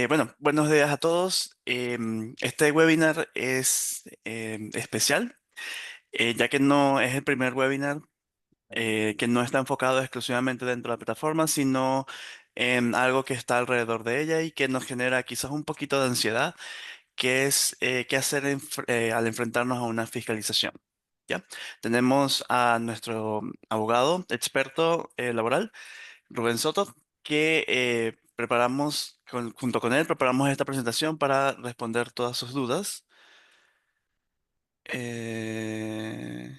Bueno, buenos días a todos. Este webinar es especial, ya que no es el primer webinar que no está enfocado exclusivamente dentro de la plataforma, sino en algo que está alrededor de ella y que nos genera quizás un poquito de ansiedad, que es qué hacer al enfrentarnos a una fiscalización. ¿Ya? Tenemos a nuestro abogado experto laboral, Rubén Soto, que junto con él, preparamos esta presentación para responder todas sus dudas. eh,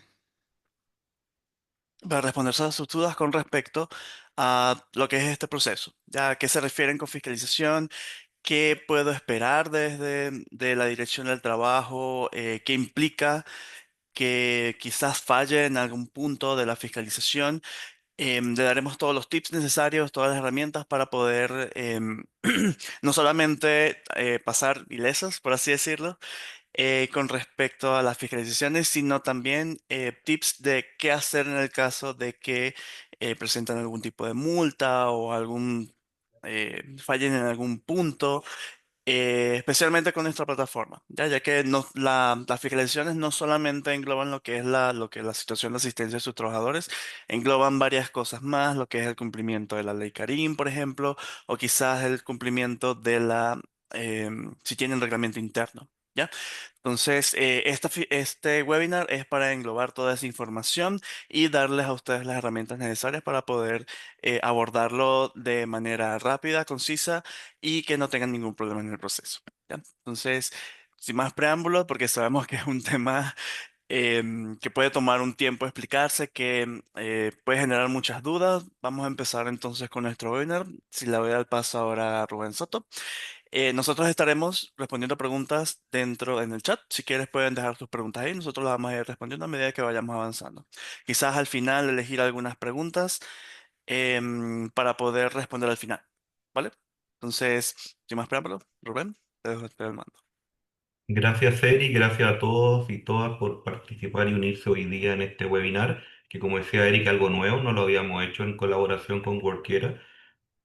para responder todas sus dudas con respecto a lo que es este proceso. ¿Ya? ¿A qué se refieren con fiscalización? ¿Qué puedo esperar desde de la dirección del trabajo? ¿Qué implica que quizás falle en algún punto de la fiscalización? Le daremos todos los tips necesarios, todas las herramientas para poder no solamente pasar ilesas, por así decirlo, con respecto a las fiscalizaciones, sino también tips de qué hacer en el caso de que presentan algún tipo de multa o fallen en algún punto, especialmente con nuestra plataforma, ya que las fiscalizaciones no solamente engloban lo que es lo que es la situación de asistencia de sus trabajadores, engloban varias cosas más, lo que es el cumplimiento de la ley Karim, por ejemplo, o quizás el cumplimiento de si tienen reglamento interno. ¿Ya? Entonces, este webinar es para englobar toda esa información y darles a ustedes las herramientas necesarias para poder abordarlo de manera rápida, concisa y que no tengan ningún problema en el proceso. ¿Ya? Entonces, sin más preámbulos, porque sabemos que es un tema que puede tomar un tiempo explicarse, que puede generar muchas dudas, vamos a empezar entonces con nuestro webinar. Si le doy al paso ahora a Rubén Soto. Nosotros estaremos respondiendo preguntas dentro en el chat. Si quieres pueden dejar sus preguntas ahí. Nosotros las vamos a ir respondiendo a medida que vayamos avanzando. Quizás al final elegir algunas preguntas para poder responder al final. ¿Vale? Entonces, sin más preámbulo, Rubén, te dejo el mando. Gracias, Eric, gracias a todos y todas por participar y unirse hoy día en este webinar, que como decía Eric, algo nuevo, no lo habíamos hecho en colaboración con Workera,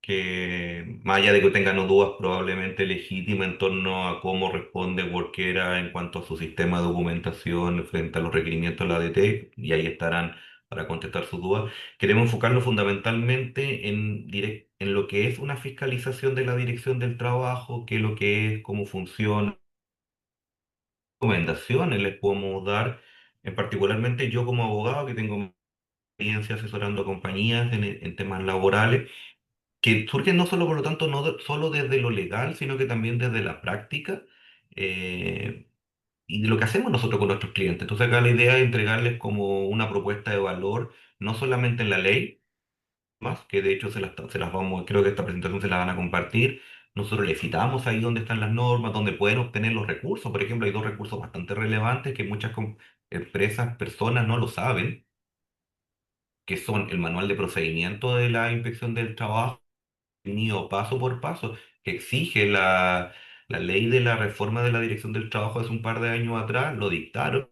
que más allá de que tengan dudas probablemente legítimas en torno a cómo responde Workera en cuanto a su sistema de documentación frente a los requerimientos de la ADT, y ahí estarán para contestar sus dudas. Queremos enfocarlo fundamentalmente en lo que es una fiscalización de la Dirección del Trabajo, qué es lo que es, cómo funciona, recomendaciones les podemos dar, en particularmente yo como abogado que tengo experiencia asesorando a compañías en temas laborales, que surgen no solo, por lo tanto, solo desde lo legal, sino que también desde la práctica eh, y de lo que hacemos nosotros con nuestros clientes. Entonces acá la idea es entregarles como una propuesta de valor, no solamente en la ley, más, que de hecho se las vamos, creo que esta presentación se la van a compartir. Nosotros le citamos ahí donde están las normas, donde pueden obtener los recursos. Por ejemplo, hay dos recursos bastante relevantes que muchas empresas, personas no lo saben, que son el manual de procedimiento de la inspección del trabajo, definido paso por paso, que exige la ley de la reforma de la Dirección del Trabajo hace un par de años atrás, lo dictaron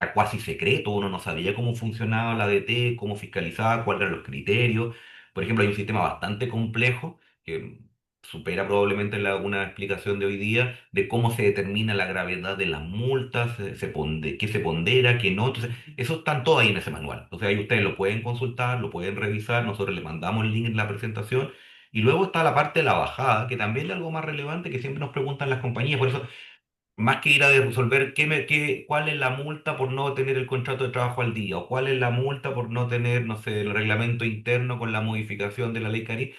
era cuasi secreto, uno no sabía cómo funcionaba la ADT, cómo fiscalizaba, cuáles eran los criterios. Por ejemplo, hay un sistema bastante complejo que supera probablemente una explicación de hoy día de cómo se determina la gravedad de las multas, qué se pondera, qué no. Entonces, eso están todo ahí en ese manual. Entonces, ahí ustedes lo pueden consultar, lo pueden revisar, nosotros les mandamos el link en la presentación. Y luego está la parte de la bajada, que también es algo más relevante que siempre nos preguntan las compañías. Por eso más que ir a resolver cuál es la multa por no tener el contrato de trabajo al día, o cuál es la multa por no tener, no sé, el reglamento interno con la modificación de la ley Cari,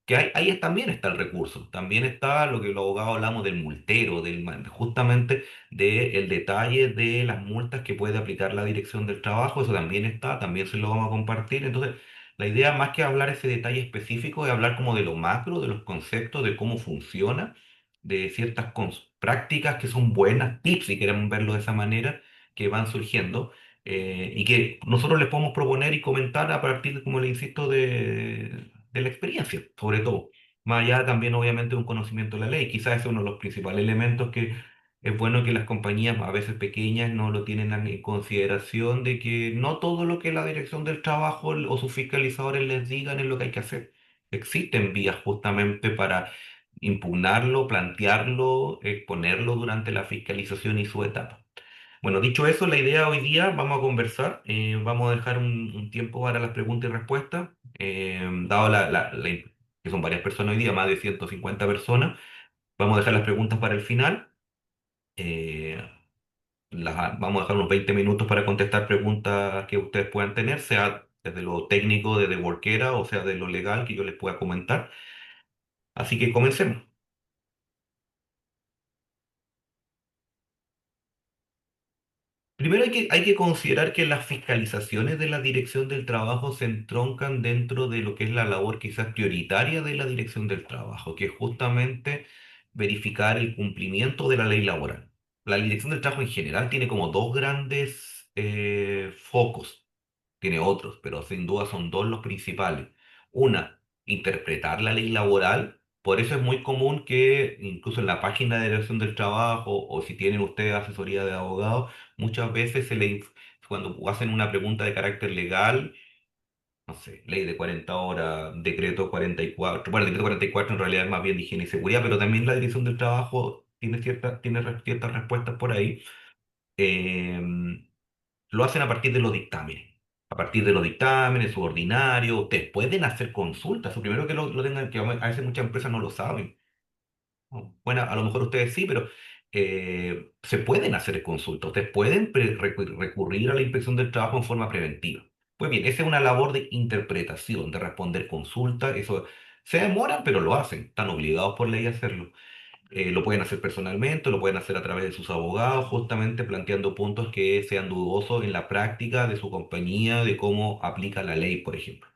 que ahí también está el recurso, también está lo que los abogados hablamos del multero, justamente del detalle de las multas que puede aplicar la Dirección del Trabajo, eso también está, también se lo vamos a compartir. Entonces, la idea más que hablar ese detalle específico es hablar como de lo macro, de los conceptos, de cómo funciona, de ciertas prácticas que son buenas, tips, si queremos verlo de esa manera, que van surgiendo y que nosotros les podemos proponer y comentar a partir, como le insisto, de la experiencia, sobre todo. Más allá también, obviamente, de un conocimiento de la ley. Quizás ese es uno de los principales elementos que es bueno que las compañías, a veces pequeñas, no lo tienen en consideración de que no todo lo que la Dirección del Trabajo o sus fiscalizadores les digan es lo que hay que hacer. Existen vías justamente para impugnarlo, plantearlo, exponerlo durante la fiscalización y su etapa. Bueno, dicho eso, la idea hoy día, vamos a conversar, vamos a dejar un tiempo para las preguntas y respuestas, dado que son varias personas hoy día, más de 150 personas, vamos a dejar las preguntas para el final. eh, Vamos a dejar unos 20 minutos para contestar preguntas que ustedes puedan tener, sea desde lo técnico, desde Workera, o sea de lo legal que yo les pueda comentar. Así que comencemos. Primero hay que considerar que las fiscalizaciones de la Dirección del Trabajo se entroncan dentro de lo que es la labor quizás prioritaria de la Dirección del Trabajo, que es justamente verificar el cumplimiento de la ley laboral. La Dirección del Trabajo en general tiene como dos grandes focos. Tiene otros, pero sin duda son dos los principales. Una, interpretar la ley laboral. Por eso es muy común que incluso en la página de dirección del trabajo o si tienen ustedes asesoría de abogados, muchas veces cuando hacen una pregunta de carácter legal, no sé, ley de 40 horas, decreto 44, bueno, el decreto 44 en realidad es más bien de higiene y seguridad, pero también la dirección del trabajo tiene ciertas respuestas por ahí. Eh, lo hacen a partir de los dictámenes. A partir de los dictámenes, su ordinario, ustedes pueden hacer consultas. Lo primero que lo tengan, que a veces muchas empresas no lo saben. ¿No? Bueno, a lo mejor ustedes sí, pero se pueden hacer consultas. Ustedes pueden recurrir a la inspección del trabajo en forma preventiva. Pues bien, esa es una labor de interpretación, de responder consultas. Eso se demoran, pero lo hacen. Están obligados por ley a hacerlo. Lo pueden hacer personalmente, lo pueden hacer a través de sus abogados, justamente planteando puntos que sean dudosos en la práctica de su compañía, de cómo aplica la ley, por ejemplo.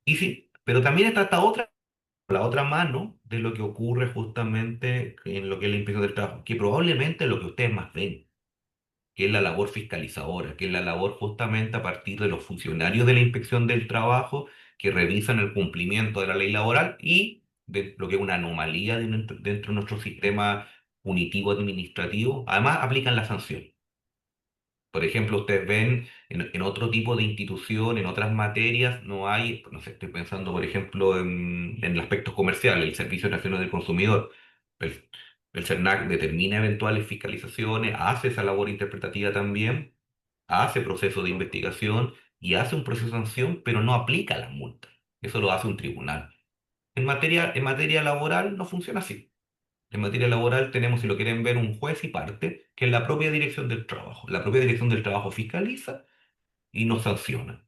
Y sí, pero también está la otra mano de lo que ocurre justamente en lo que es la inspección del trabajo, que probablemente es lo que ustedes más ven, que es la labor fiscalizadora, que es la labor justamente a partir de los funcionarios de la inspección del trabajo que revisan el cumplimiento de la ley laboral y de lo que es una anomalía dentro de nuestro sistema punitivo administrativo. Además, aplican la sanción. Por ejemplo, ustedes ven en otro tipo de institución, en otras materias, no hay, no sé, estoy pensando, por ejemplo, en el aspecto comercial, el Servicio Nacional del Consumidor. El, el CERNAC determina eventuales fiscalizaciones, hace esa labor interpretativa también, hace proceso de investigación y hace un proceso de sanción, pero no aplica las multas. Eso lo hace un tribunal. En materia laboral no funciona así. En materia laboral tenemos, si lo quieren ver, un juez y parte, que es la propia dirección del trabajo. La propia dirección del trabajo fiscaliza y nos sanciona.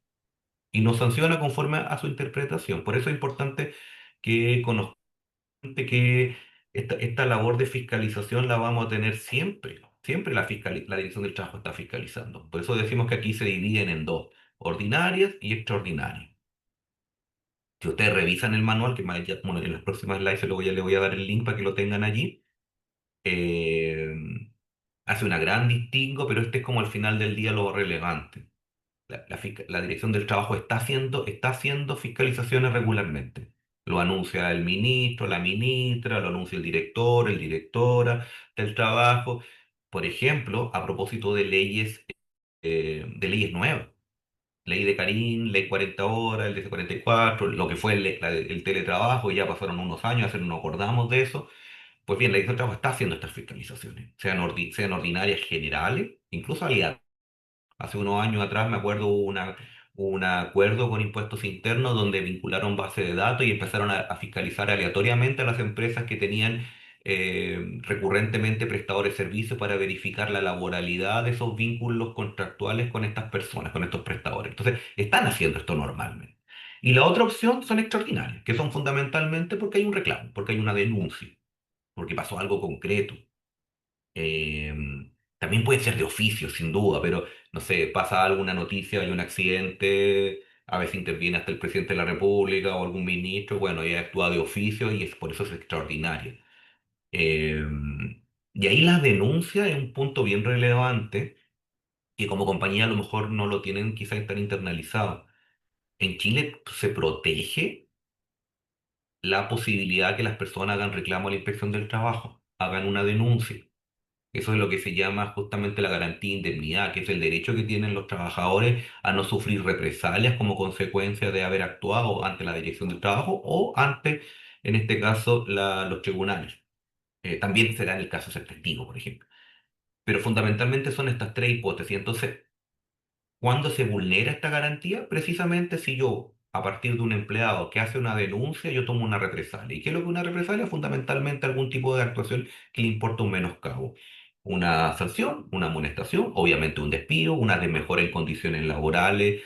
Y nos sanciona conforme a su interpretación. Por eso es importante que conozcan que esta labor de fiscalización la vamos a tener siempre. Siempre la dirección del trabajo está fiscalizando. Por eso decimos que aquí se dividen en dos, ordinarias y extraordinarias. Si ustedes revisan el manual, que bueno, en las próximas slides le voy a dar el link para que lo tengan allí, eh, hace una gran distingo, pero este es como al final del día lo relevante. La Dirección del Trabajo está haciendo fiscalizaciones regularmente. Lo anuncia el ministro, la ministra, lo anuncia el director, el directora del trabajo. Por ejemplo, a propósito de leyes nuevas. Ley de Karim, ley 40 horas, el de 44, lo que fue el teletrabajo, ya pasaron unos años, hace no nos acordamos de eso. Pues bien, la Dirección del Trabajo está haciendo estas fiscalizaciones, sean ordinarias generales, incluso aliadas. Hace unos años atrás me acuerdo hubo un acuerdo con impuestos internos donde vincularon base de datos y empezaron a fiscalizar aleatoriamente a las empresas que tenían recurrentemente prestadores de servicios para verificar la laboralidad de esos vínculos contractuales con estas personas, con estos prestadores. Entonces, están haciendo esto normalmente. Y la otra opción son extraordinarias, que son fundamentalmente porque hay un reclamo, porque hay una denuncia, porque pasó algo concreto. Eh, También puede ser de oficio, sin duda, pero no sé, pasa alguna noticia, hay un accidente, a veces interviene hasta el presidente de la República o algún ministro, bueno, ella actúa de oficio y por eso es extraordinario. Eh, y ahí la denuncia es un punto bien relevante que como compañía a lo mejor no lo tienen quizás tan internalizado. En Chile se protege la posibilidad que las personas hagan reclamo a la inspección del trabajo, hagan una denuncia. Eso es lo que se llama justamente la garantía de indemnidad, que es el derecho que tienen los trabajadores a no sufrir represalias como consecuencia de haber actuado ante la Dirección del Trabajo o ante en este caso los tribunales. También será en el caso de ser testigo, por ejemplo. Pero fundamentalmente son estas tres hipótesis. Entonces, ¿cuándo se vulnera esta garantía? Precisamente si yo, a partir de un empleado que hace una denuncia, yo tomo una represalia. ¿Y qué es lo que es una represalia? Fundamentalmente algún tipo de actuación que le importa un menoscabo. Una sanción, una amonestación, obviamente un despido, una de mejora en condiciones laborales,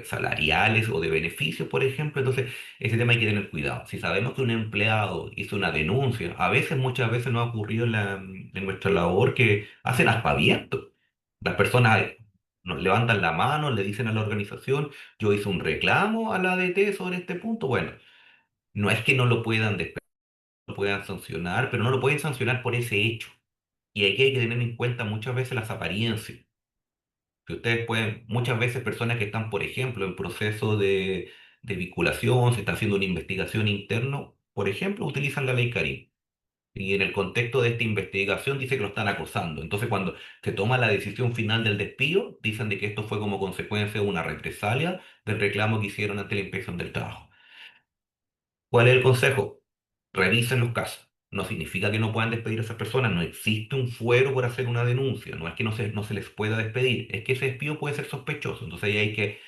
salariales o de beneficios, por ejemplo. Entonces, ese tema hay que tener cuidado. Si sabemos que un empleado hizo una denuncia, a veces, muchas veces nos ha ocurrido en nuestra labor que hacen aspavientos. Las personas nos levantan la mano, le dicen a la organización, yo hice un reclamo a la ADT sobre este punto. Bueno, no es que no lo puedan despedir, lo puedan sancionar, pero no lo pueden sancionar por ese hecho. Y aquí hay que tener en cuenta muchas veces las apariencias. Que ustedes pueden, muchas veces personas que están, por ejemplo, en proceso de vinculación, se está haciendo una investigación interna, por ejemplo, utilizan la ley Carim. Y en el contexto de esta investigación dice que lo están acosando. Entonces, cuando se toma la decisión final del despido, dicen de que esto fue como consecuencia de una represalia del reclamo que hicieron ante la inspección del trabajo. ¿Cuál es el consejo? Revisen los casos. No significa que no puedan despedir a esas personas. No existe un fuero por hacer una denuncia. No es que no se les pueda despedir. Es que ese despido puede ser sospechoso. Entonces ahí hay que,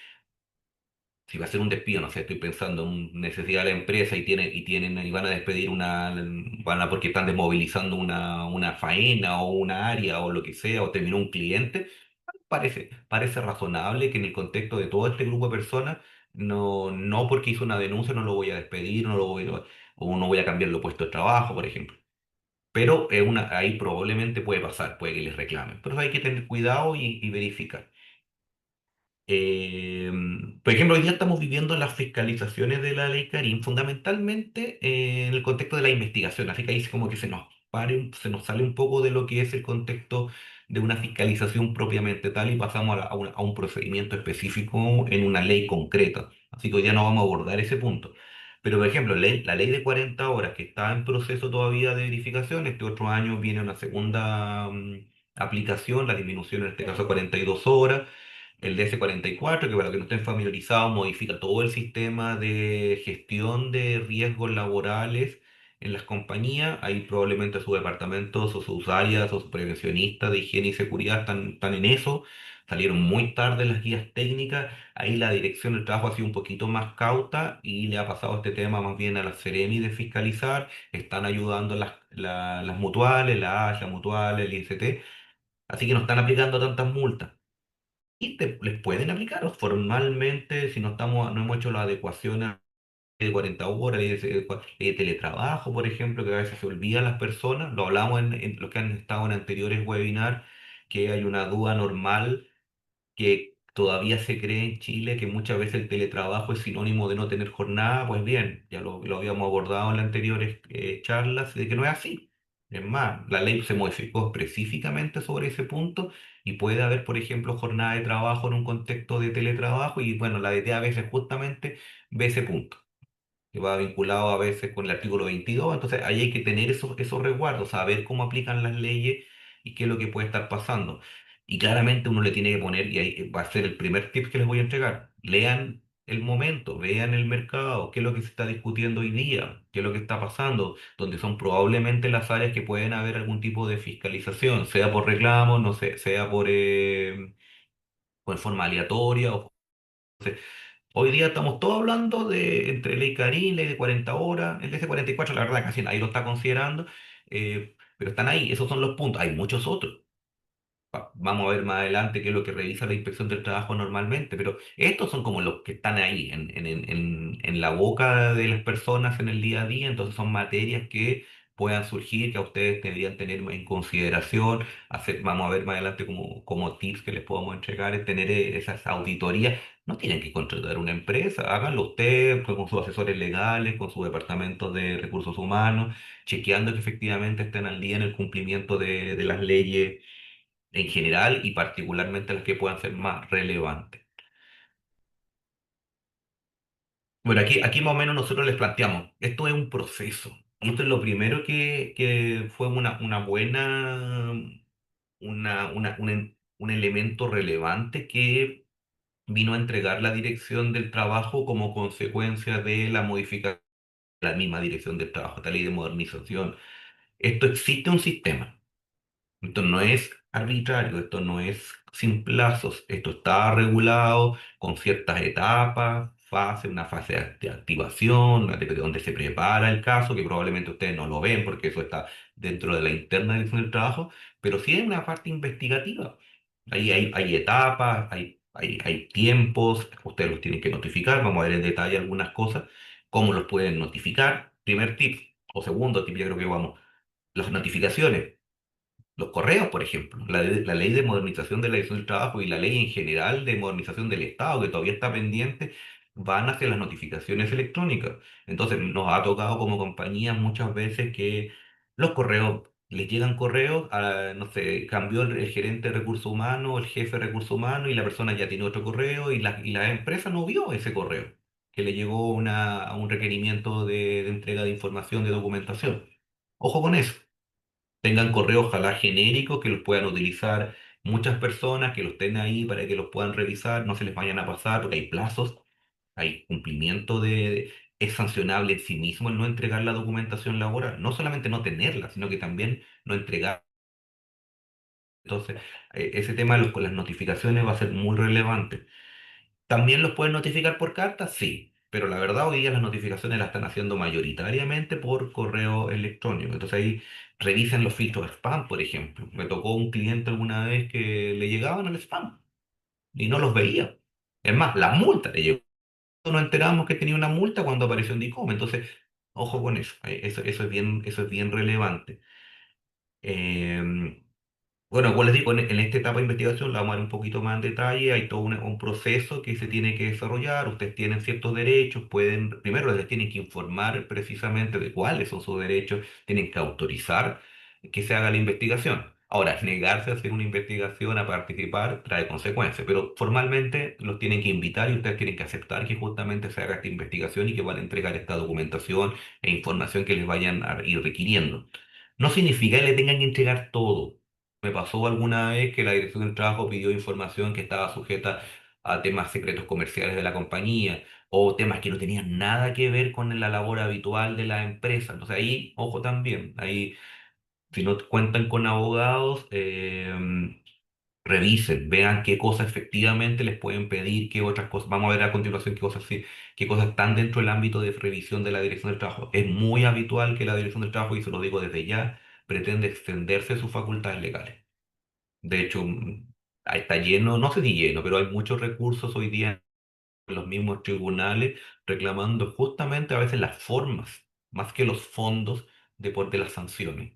si va a ser un despido, no sé, estoy pensando en necesidad de la empresa y van a despedir porque están desmovilizando una faena o una área o lo que sea, o terminó un cliente, parece razonable que en el contexto de todo este grupo de personas, no porque hizo una denuncia no lo voy a despedir, o no voy a cambiarlo puesto de trabajo, por ejemplo. Pero ahí probablemente puede pasar, puede que les reclamen. Pero hay que tener cuidado y verificar. Eh, por ejemplo, hoy día estamos viviendo las fiscalizaciones de la ley Karim, fundamentalmente en el contexto de la investigación, así que ahí es como que se nos sale un poco de lo que es el contexto de una fiscalización propiamente tal y pasamos a un procedimiento específico en una ley concreta. Así que hoy día no vamos a abordar ese punto. Pero, por ejemplo, la ley de 40 horas que está en proceso todavía de verificación, este otro año viene una segunda aplicación, la disminución en este caso a 42 horas. El DS-44, que para los que no estén familiarizados, modifica todo el sistema de gestión de riesgos laborales en las compañías. Ahí probablemente sus departamentos o sus áreas o sus prevencionistas de higiene y seguridad están en eso. Salieron muy tarde las guías técnicas. Ahí la dirección del trabajo ha sido un poquito más cauta y le ha pasado este tema más bien a la Seremi de fiscalizar. Están ayudando las mutuales, la ASH, la mutual, el IST. Así que no están aplicando tantas multas y les pueden aplicar formalmente si no hemos hecho la adecuación a la ley de 40 horas, ley de teletrabajo, por ejemplo, que a veces se olvidan las personas, lo hablamos en los que han estado en anteriores webinars, que hay una duda normal que todavía se cree en Chile que muchas veces el teletrabajo es sinónimo de no tener jornada. Pues bien, ya lo habíamos abordado en las anteriores charlas, de que no es así. Es más, la ley se modificó específicamente sobre ese punto y puede haber, por ejemplo, jornada de trabajo en un contexto de teletrabajo y bueno, la DT a veces justamente ve ese punto que va vinculado a veces con el artículo 22. Entonces ahí hay que tener esos resguardos, saber cómo aplican las leyes y qué es lo que puede estar pasando. Y claramente uno le tiene que poner, y ahí va a ser el primer tip que les voy a entregar, lean el momento, vean el mercado, qué es lo que se está discutiendo hoy día, qué es lo que está pasando, donde son probablemente las áreas que pueden haber algún tipo de fiscalización, sea por reclamos, no sé, sea o en forma aleatoria. Hoy día estamos todos hablando de entre ley Carín, ley de 40 horas, el DS-44, la verdad casi nadie lo está considerando, pero están ahí, esos son los puntos, hay muchos otros. Vamos a ver más adelante qué es lo que revisa la inspección del trabajo normalmente, pero estos son como los que están ahí, en la boca de las personas en el día a día, entonces son materias que puedan surgir, que a ustedes deberían tener en consideración, vamos a ver más adelante como tips que les podamos entregar, es tener esas auditorías. No tienen que contratar una empresa, háganlo ustedes pues, con sus asesores legales, con su departamento de recursos humanos, chequeando que efectivamente estén al día en el cumplimiento de las leyes en general y particularmente las que puedan ser más relevantes. Bueno, aquí más o menos nosotros les planteamos, esto es un proceso. Y esto es lo primero que fue una buena, un elemento relevante que vino a entregar la dirección del trabajo como consecuencia de la modificación la misma dirección del trabajo, esta ley de modernización. Esto existe un sistema. Esto no es arbitrario, esto no es sin plazos, esto está regulado con ciertas etapas, una fase de activación, donde se prepara el caso, que probablemente ustedes no lo ven porque eso está dentro de la interna dirección del trabajo, pero sí hay una parte investigativa. Ahí hay etapas, hay tiempos, ustedes los tienen que notificar, vamos a ver en detalle algunas cosas, cómo los pueden notificar. Primer tip, o segundo tip, ya creo que vamos, las notificaciones. Los correos, por ejemplo, la ley de modernización de la dirección del trabajo y la ley en general de modernización del Estado, que todavía está pendiente, van hacia las notificaciones electrónicas. Entonces, nos ha tocado como compañía muchas veces que los correos, les llegan correos, no sé, cambió el gerente de recursos humanos, el jefe de recursos humanos, y la persona ya tiene otro correo y la empresa no vio ese correo, que le llegó un requerimiento de entrega de información, de documentación. Ojo con eso. Tengan correos ojalá genéricos que los puedan utilizar muchas personas, que los tengan ahí para que los puedan revisar, no se les vayan a pasar, porque hay plazos, hay cumplimiento es sancionable en sí mismo el no entregar la documentación laboral, no solamente no tenerla, sino que también no entregar. Entonces, ese tema con las notificaciones va a ser muy relevante. ¿También los pueden notificar por carta? Sí, pero la verdad hoy día las notificaciones las están haciendo mayoritariamente por correo electrónico. Entonces ahí revisen los filtros de spam, por ejemplo. Me tocó un cliente alguna vez que le llegaban al spam y no los veía. Es más, la multa le llegó. Nos enteramos que tenía una multa cuando apareció en DICOM. Entonces, ojo con eso. Eso es bien relevante. Em, bueno, como les digo, en esta etapa de investigación la vamos a ver un poquito más en detalle, hay todo un proceso que se tiene que desarrollar, ustedes tienen ciertos derechos, primero les tienen que informar precisamente de cuáles son sus derechos, tienen que autorizar que se haga la investigación. Ahora, negarse a hacer una investigación, a participar, trae consecuencias, pero formalmente los tienen que invitar y ustedes tienen que aceptar que justamente se haga esta investigación y que van a entregar esta documentación e información que les vayan a ir requiriendo. No significa que le tengan que entregar todo. Me pasó alguna vez que la Dirección del Trabajo pidió información que estaba sujeta a temas secretos comerciales de la compañía o temas que no tenían nada que ver con la labor habitual de la empresa. Entonces ahí, ojo también, ahí si no cuentan con abogados, revisen, vean qué cosas efectivamente les pueden pedir, qué otras cosas. Vamos a ver a continuación qué cosas sí, qué cosas están dentro del ámbito de revisión de la Dirección del Trabajo. Es muy habitual que la Dirección del Trabajo, y se lo digo desde ya, pretende extenderse sus facultades legales. De hecho, ahí está lleno, no sé si lleno, pero hay muchos recursos hoy día en los mismos tribunales reclamando justamente a veces las formas, más que los fondos de las sanciones.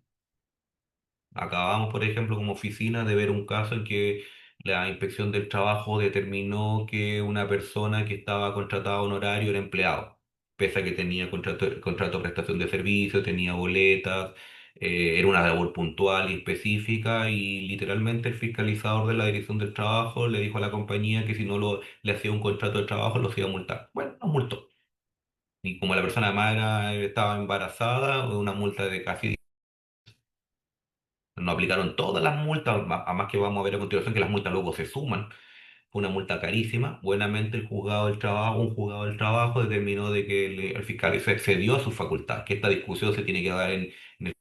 Acabamos, por ejemplo, como oficina de ver un caso en que la inspección del trabajo determinó que una persona que estaba contratada honorario era empleado, pese a que tenía contrato de prestación de servicios, tenía boletas, era una labor puntual y específica y literalmente el fiscalizador de la Dirección del Trabajo le dijo a la compañía que si no le hacía un contrato de trabajo los iba a multar. Bueno, nos multó. Y como la persona además estaba embarazada, una multa de casi. No aplicaron todas las multas, además que vamos a ver a continuación que las multas luego se suman. Fue una multa carísima. Buenamente un juzgado del trabajo determinó de que el fiscal se excedió a sus facultades, que esta discusión se tiene que dar en el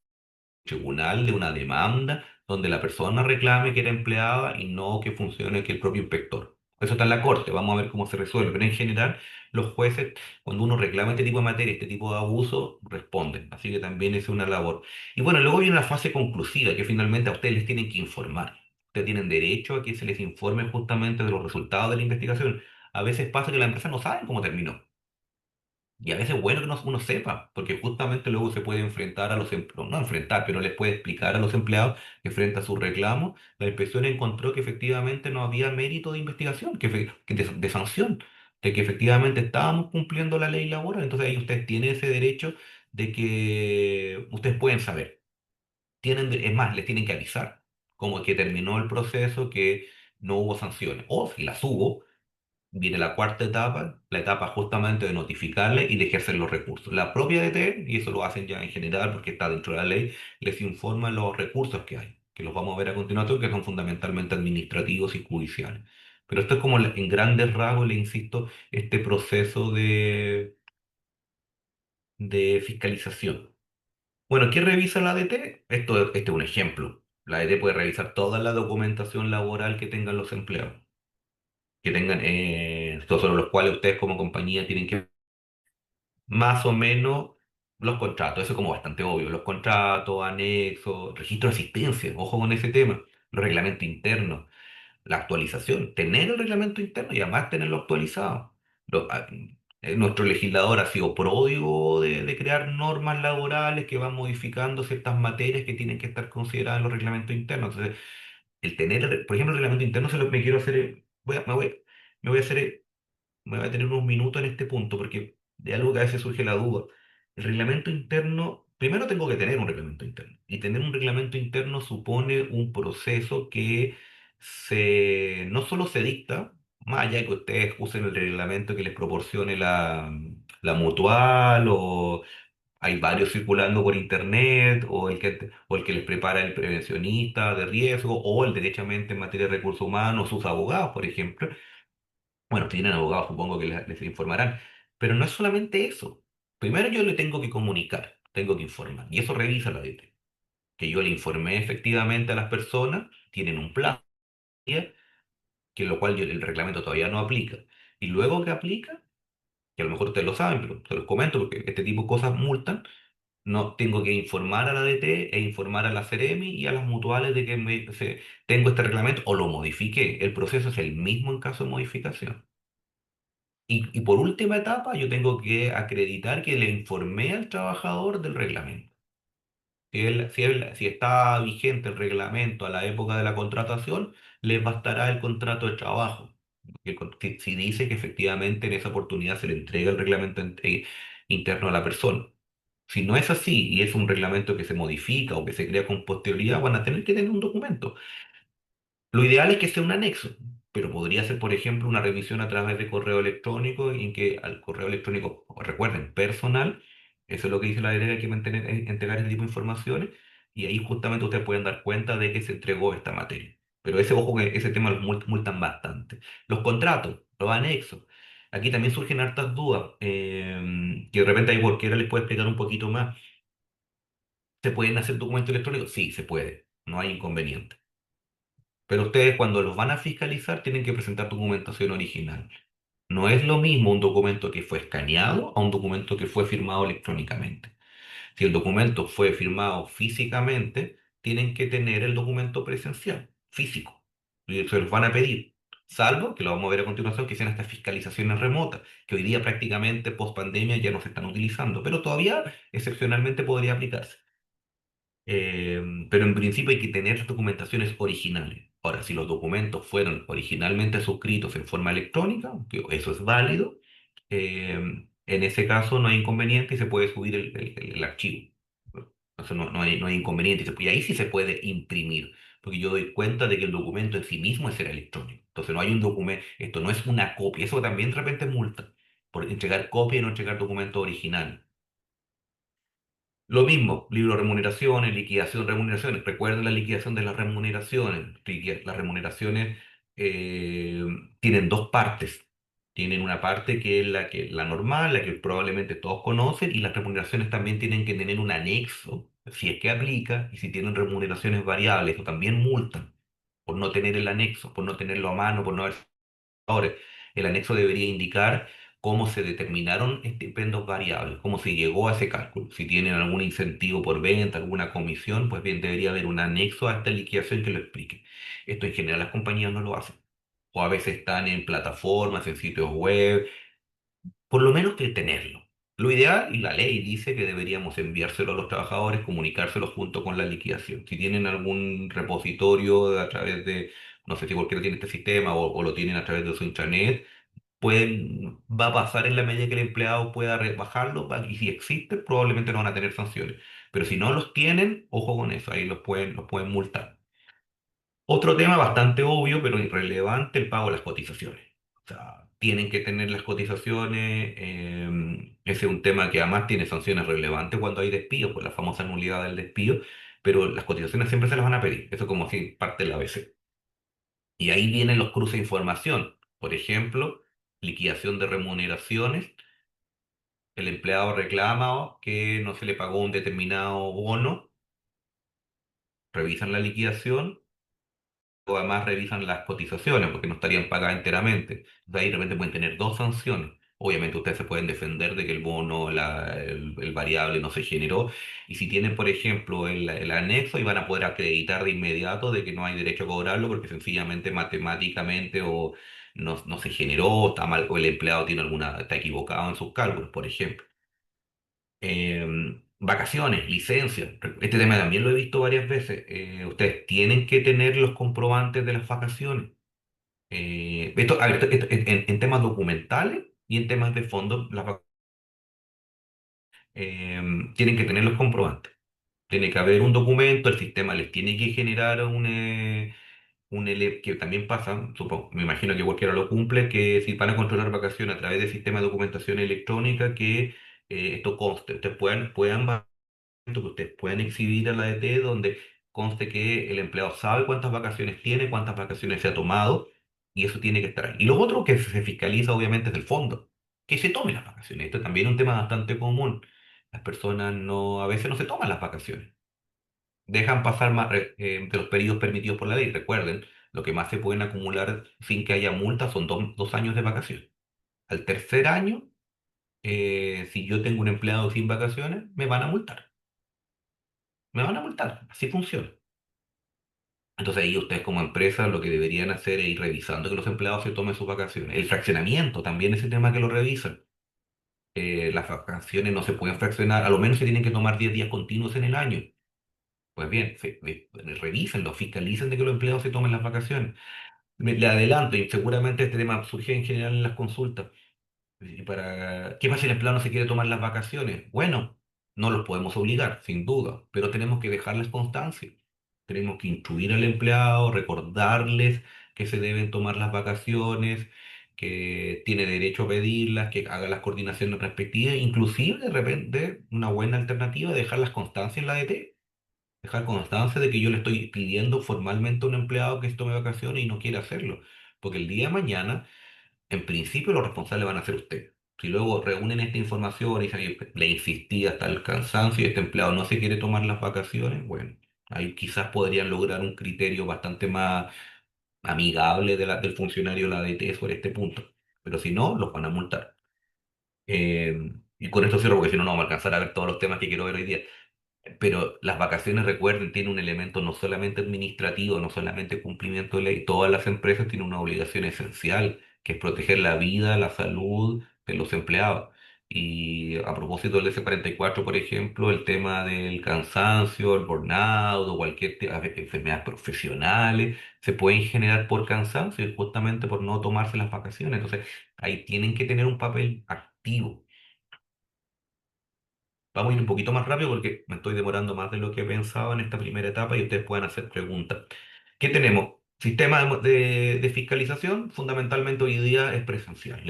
tribunal de una demanda donde la persona reclame que era empleada y no que funcione que el propio inspector. Eso está en la corte, vamos a ver cómo se resuelve, pero en general los jueces, cuando uno reclama este tipo de materia, este tipo de abuso, responden, así que también es una labor. Y bueno, luego viene la fase conclusiva, que finalmente a ustedes les tienen que informar. Ustedes tienen derecho a que se les informe justamente de los resultados de la investigación. A veces pasa que la empresa no sabe cómo terminó. Y a veces es bueno que uno sepa, porque justamente luego se puede enfrentar a los empleados, no enfrentar, pero les puede explicar a los empleados que frente a su reclamo, la inspección encontró que efectivamente no había mérito de investigación, de sanción, de que efectivamente estábamos cumpliendo la ley laboral. Entonces ahí ustedes tienen ese derecho de que ustedes pueden saber. Es más, les tienen que avisar, como que terminó el proceso, que no hubo sanciones. O si las hubo, viene la cuarta etapa, la etapa justamente de notificarle y de ejercer los recursos. La propia DT, y eso lo hacen ya en general porque está dentro de la ley, les informa los recursos que hay, que los vamos a ver a continuación, que son fundamentalmente administrativos y judiciales. Pero esto es como en grandes rasgos, le insisto, este proceso de fiscalización. Bueno, ¿qué revisa la ADT? Este es un ejemplo. La ADT puede revisar toda la documentación laboral que tengan los empleados, que tengan, estos son los cuales ustedes como compañía tienen que más o menos los contratos, eso es como bastante obvio, los contratos, anexos, registro de asistencia, ojo con ese tema, los reglamentos internos, la actualización, tener el reglamento interno y además tenerlo actualizado. Nuestro legislador ha sido pródigo de crear normas laborales que van modificando ciertas materias que tienen que estar consideradas en los reglamentos internos. Entonces, el tener, por ejemplo, el reglamento interno se lo me quiero hacer, me voy a hacer me voy a tener unos minutos en este punto, porque de algo que a veces surge la duda. El reglamento interno, primero tengo que tener un reglamento interno, y tener un reglamento interno supone un proceso que no solo se dicta, más allá de que ustedes usen el reglamento que les proporcione la mutual, o hay varios circulando por internet, o el que les prepara el prevencionista de riesgo, o el derechamente en materia de recursos humanos, sus abogados, por ejemplo. Bueno, si tienen abogados, supongo que les informarán. Pero no es solamente eso. Primero yo le tengo que comunicar, tengo que informar. Y eso revisa la DT. Que yo le informé efectivamente a las personas, tienen un plazo, que lo cual el reglamento todavía no aplica. Y luego que aplica, que a lo mejor ustedes lo saben, pero se los comento porque este tipo de cosas multan, no tengo que informar a la DT e informar a la Ceremi y a las mutuales de que tengo este reglamento o lo modifiqué. El proceso es el mismo en caso de modificación. Y por última etapa, yo tengo que acreditar que le informé al trabajador del reglamento. Si está vigente el reglamento a la época de la contratación, les bastará el contrato de trabajo. Si dice que efectivamente en esa oportunidad se le entrega el reglamento interno a la persona. Si no es así y es un reglamento que se modifica o que se crea con posterioridad, van a tener que tener un documento. Lo ideal es que sea un anexo, pero podría ser, por ejemplo, una revisión a través de correo electrónico en que al correo electrónico, recuerden, personal, eso es lo que dice la DDR, hay que mantener, entregar ese tipo de informaciones y ahí justamente ustedes pueden dar cuenta de que se entregó esta materia. Pero ese, ojo, que ese tema los multan bastante. Los contratos, los anexos. Aquí también surgen hartas dudas, que de repente ahí cualquiera les puede explicar un poquito más. ¿Se pueden hacer documentos electrónicos? Sí, se puede, no hay inconveniente. Pero ustedes cuando los van a fiscalizar tienen que presentar documentación original. No es lo mismo un documento que fue escaneado a un documento que fue firmado electrónicamente. Si el documento fue firmado físicamente, tienen que tener el documento presencial, físico. Y se los van a pedir. Salvo, que lo vamos a ver a continuación, que sean estas fiscalizaciones remotas, que hoy día prácticamente post pandemia ya no se están utilizando, pero todavía excepcionalmente podría aplicarse. Pero en principio hay que tener documentaciones originales. Ahora, si los documentos fueron originalmente suscritos en forma electrónica, que eso es válido, en ese caso no hay inconveniente y se puede subir el archivo. Entonces no hay inconveniente. Y ahí sí se puede imprimir, porque yo doy cuenta de que el documento en sí mismo es electrónico. Entonces no hay un documento, esto no es una copia. Eso también de repente es multa por entregar copia y no entregar documento original. Lo mismo, libro de remuneraciones, liquidación de remuneraciones. Recuerden la liquidación de las remuneraciones. Las remuneraciones eh, tienen dos partes. Tienen una parte que es la normal, la que probablemente todos conocen, y las remuneraciones también tienen que tener un anexo, si es que aplica, y si tienen remuneraciones variables o también multan por no tener el anexo, por no tenerlo a mano, por no haber. Ahora, el anexo debería indicar cómo se determinaron estipendios variables, cómo se llegó a ese cálculo. Si tienen algún incentivo por venta, alguna comisión, pues bien, debería haber un anexo a esta liquidación que lo explique. Esto en general las compañías no lo hacen. O a veces están en plataformas, en sitios web, por lo menos que tenerlo. Lo ideal, y la ley dice que deberíamos enviárselo a los trabajadores, comunicárselo junto con la liquidación. Si tienen algún repositorio a través de, no sé si cualquiera tiene este sistema o lo tienen a través de su intranet, va a pasar en la medida que el empleado pueda bajarlo, y si existe, probablemente no van a tener sanciones. Pero si no los tienen, ojo con eso, ahí los pueden multar. Otro tema bastante obvio, pero irrelevante, el pago de las cotizaciones. O sea, tienen que tener las cotizaciones. Ese es un tema que además tiene sanciones relevantes cuando hay despidos, por la famosa nulidad del despido, pero las cotizaciones siempre se las van a pedir. Eso como si parte del ABC. Y ahí vienen los cruces de información. Por ejemplo, liquidación de remuneraciones. el empleado reclama que no se le pagó un determinado bono, revisan la liquidación o además revisan las cotizaciones porque no estarían pagadas enteramente. De ahí de repente pueden tener dos sanciones. Obviamente ustedes se pueden defender de que el bono, el variable no se generó. Y si tienen, por ejemplo, el anexo, y van a poder acreditar de inmediato de que no hay derecho a cobrarlo porque sencillamente matemáticamente o no se generó, está mal, o el empleado tiene está equivocado en sus cálculos, por ejemplo. Vacaciones, licencias. Este tema también lo he visto varias veces. Ustedes tienen que tener los comprobantes de las vacaciones. A ver, en temas documentales y en temas de fondo, tienen que tener los comprobantes. Tiene que haber un documento, el sistema les tiene que generar que también pasa, supongo, me imagino que cualquiera lo cumple, que si van a controlar vacaciones a través del sistema de documentación electrónica, que esto conste, ustedes puedan que ustedes puedan exhibir a la DT donde conste que el empleado sabe cuántas vacaciones tiene, cuántas vacaciones se ha tomado, y eso tiene que estar ahí. Y lo otro que se fiscaliza obviamente es el fondo, que se tomen las vacaciones. Esto también es un tema bastante común. Las personas no, a veces no se toman las vacaciones. Dejan pasar más de los periodos permitidos por la ley. Recuerden, lo que más se pueden acumular sin que haya multa son 2 años de vacaciones. Al tercer año, si yo tengo un empleado sin vacaciones, me van a multar. Me van a multar. Así funciona. Entonces ahí ustedes como empresa lo que deberían hacer es ir revisando que los empleados se tomen sus vacaciones. El fraccionamiento también es el tema que lo revisan. Las vacaciones no se pueden fraccionar, a lo menos se tienen que tomar 10 días continuos en el año. Pues bien, revísenlo, fiscalicen de que los empleados se tomen las vacaciones. Le adelanto, y seguramente este tema surge en general en las consultas. ¿Qué pasa si el empleado no se quiere tomar las vacaciones? Bueno, no los podemos obligar, sin duda, pero tenemos que dejarles constancia. Tenemos que instruir al empleado, recordarles que se deben tomar las vacaciones, que tiene derecho a pedirlas, que haga las coordinaciones respectivas, inclusive de repente una buena alternativa es dejar las constancias en la DT, dejar constancia de que yo le estoy pidiendo formalmente a un empleado que se tome vacaciones y no quiere hacerlo, porque el día de mañana en principio los responsables van a ser ustedes. Si luego reúnen esta información y dicen, "Oye, le insistí hasta el cansancio y este empleado no se quiere tomar las vacaciones", bueno, ahí quizás podrían lograr un criterio bastante más amigable del funcionario de la ADT sobre este punto. Pero si no, los van a multar. Y con esto cierro porque si no, no vamos a alcanzar a ver todos los temas que quiero ver hoy día. Pero las vacaciones, recuerden, tienen un elemento no solamente administrativo, no solamente cumplimiento de ley. Todas las empresas tienen una obligación esencial, que es proteger la vida, la salud de los empleados. Y a propósito del S44, por ejemplo, el tema del cansancio, el burnout o cualquier enfermedades profesionales se pueden generar por cansancio y justamente por no tomarse las vacaciones. Entonces, ahí tienen que tener un papel activo. Vamos a ir un poquito más rápido porque me estoy demorando más de lo que pensaba en esta primera etapa y ustedes pueden hacer preguntas. ¿Qué tenemos? Sistema de fiscalización, fundamentalmente hoy día es presencial.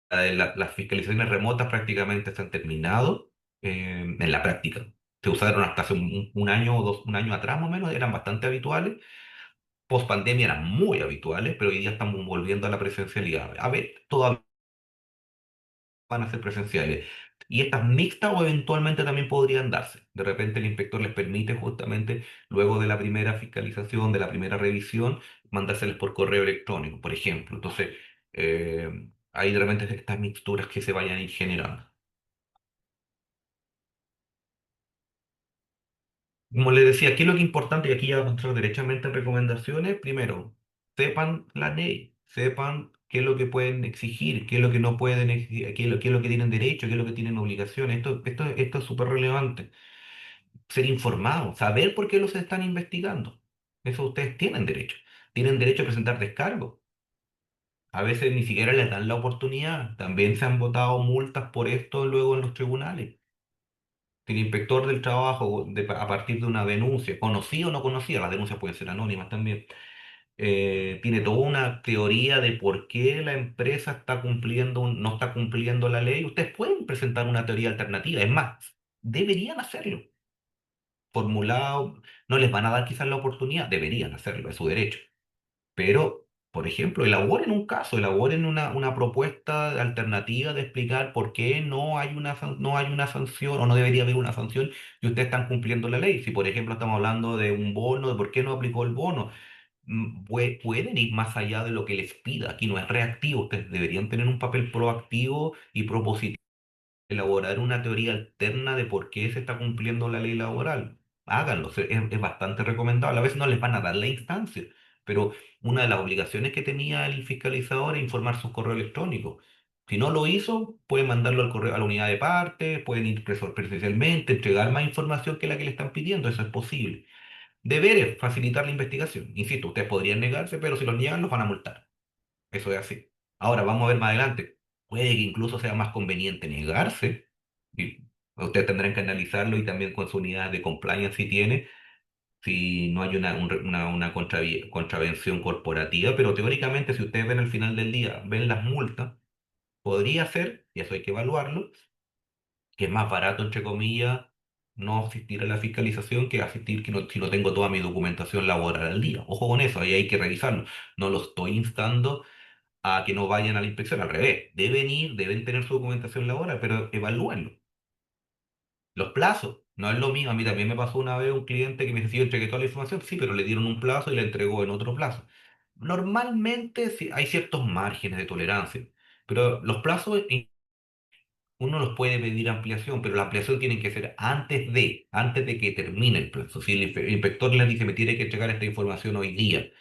Las fiscalizaciones remotas prácticamente se han terminado en la práctica. Se usaron hasta hace un año o dos, un año atrás más o menos, eran bastante habituales. Post pandemia eran muy habituales, pero hoy día estamos volviendo a la presencialidad. A ver, todavía van a ser presenciales. Y estas mixtas o eventualmente también podrían darse. De repente el inspector les permite justamente, luego de la primera fiscalización, de la primera revisión, mandárseles por correo electrónico, por ejemplo. Entonces, hay de repente estas mixturas que se vayan a ir generando. Como les decía, aquí lo que es importante, y aquí ya vamos a entrar derechamente en recomendaciones, primero, sepan la ley, sepan qué es lo que pueden exigir, qué es lo que no pueden exigir, qué es lo que tienen derecho, qué es lo que tienen obligación. Esto es súper relevante. Ser informados, saber por qué los están investigando. Eso ustedes tienen derecho. Tienen derecho a presentar descargos. A veces ni siquiera les dan la oportunidad. También se han votado multas por esto luego en los tribunales. El inspector del trabajo, a partir de una denuncia, conocida o no conocida, las denuncias pueden ser anónimas también, tiene toda una teoría de por qué la empresa está cumpliendo, no está cumpliendo la ley. Ustedes pueden presentar una teoría alternativa. Es más, deberían hacerlo. Formulado, no les van a dar quizás la oportunidad, deberían hacerlo, es su derecho. Pero Por ejemplo, elaboren un caso, elaboren una propuesta alternativa de explicar por qué no hay no hay una sanción o no debería haber una sanción y ustedes están cumpliendo la ley. Si, por ejemplo, estamos hablando de un bono, de por qué no aplicó el bono, pueden ir más allá de lo que les pida. Aquí no es reactivo, ustedes deberían tener un papel proactivo y propositivo, elaborar una teoría alterna de por qué se está cumpliendo la ley laboral. Háganlo, es bastante recomendable. A veces no les van a dar la instancia, pero una de las obligaciones que tenía el fiscalizador es informar sus correos electrónicos. Si no lo hizo, pueden mandarlo al correo a la unidad de parte, pueden ir presencialmente, entregar más información que la que le están pidiendo, eso es posible. Deberes, facilitar la investigación. Insisto, ustedes podrían negarse, pero si los niegan, los van a multar. Eso es así. Ahora, vamos a ver más adelante. Puede que incluso sea más conveniente negarse. Y ustedes tendrán que analizarlo y también con su unidad de compliance si tiene, si no hay una contravención corporativa. Pero teóricamente, si ustedes ven al final del día, ven las multas, podría ser, y eso hay que evaluarlo, que es más barato, entre comillas, no asistir a la fiscalización que asistir que si no tengo toda mi documentación laboral al día. Ojo con eso, ahí hay que revisarlo. No lo estoy instando a que no vayan a la inspección. Al revés, deben ir, deben tener su documentación laboral, pero evalúenlo. Los plazos, no es lo mismo. A mí también me pasó una vez un cliente que me decía, yo entregué toda la información, sí, pero le dieron un plazo y la entregó en otro plazo. Normalmente sí, hay ciertos márgenes de tolerancia, pero los plazos uno los puede pedir ampliación, pero la ampliación tiene que ser antes de que termine el plazo. Si el inspector le dice, me tiene que entregar esta información hoy día,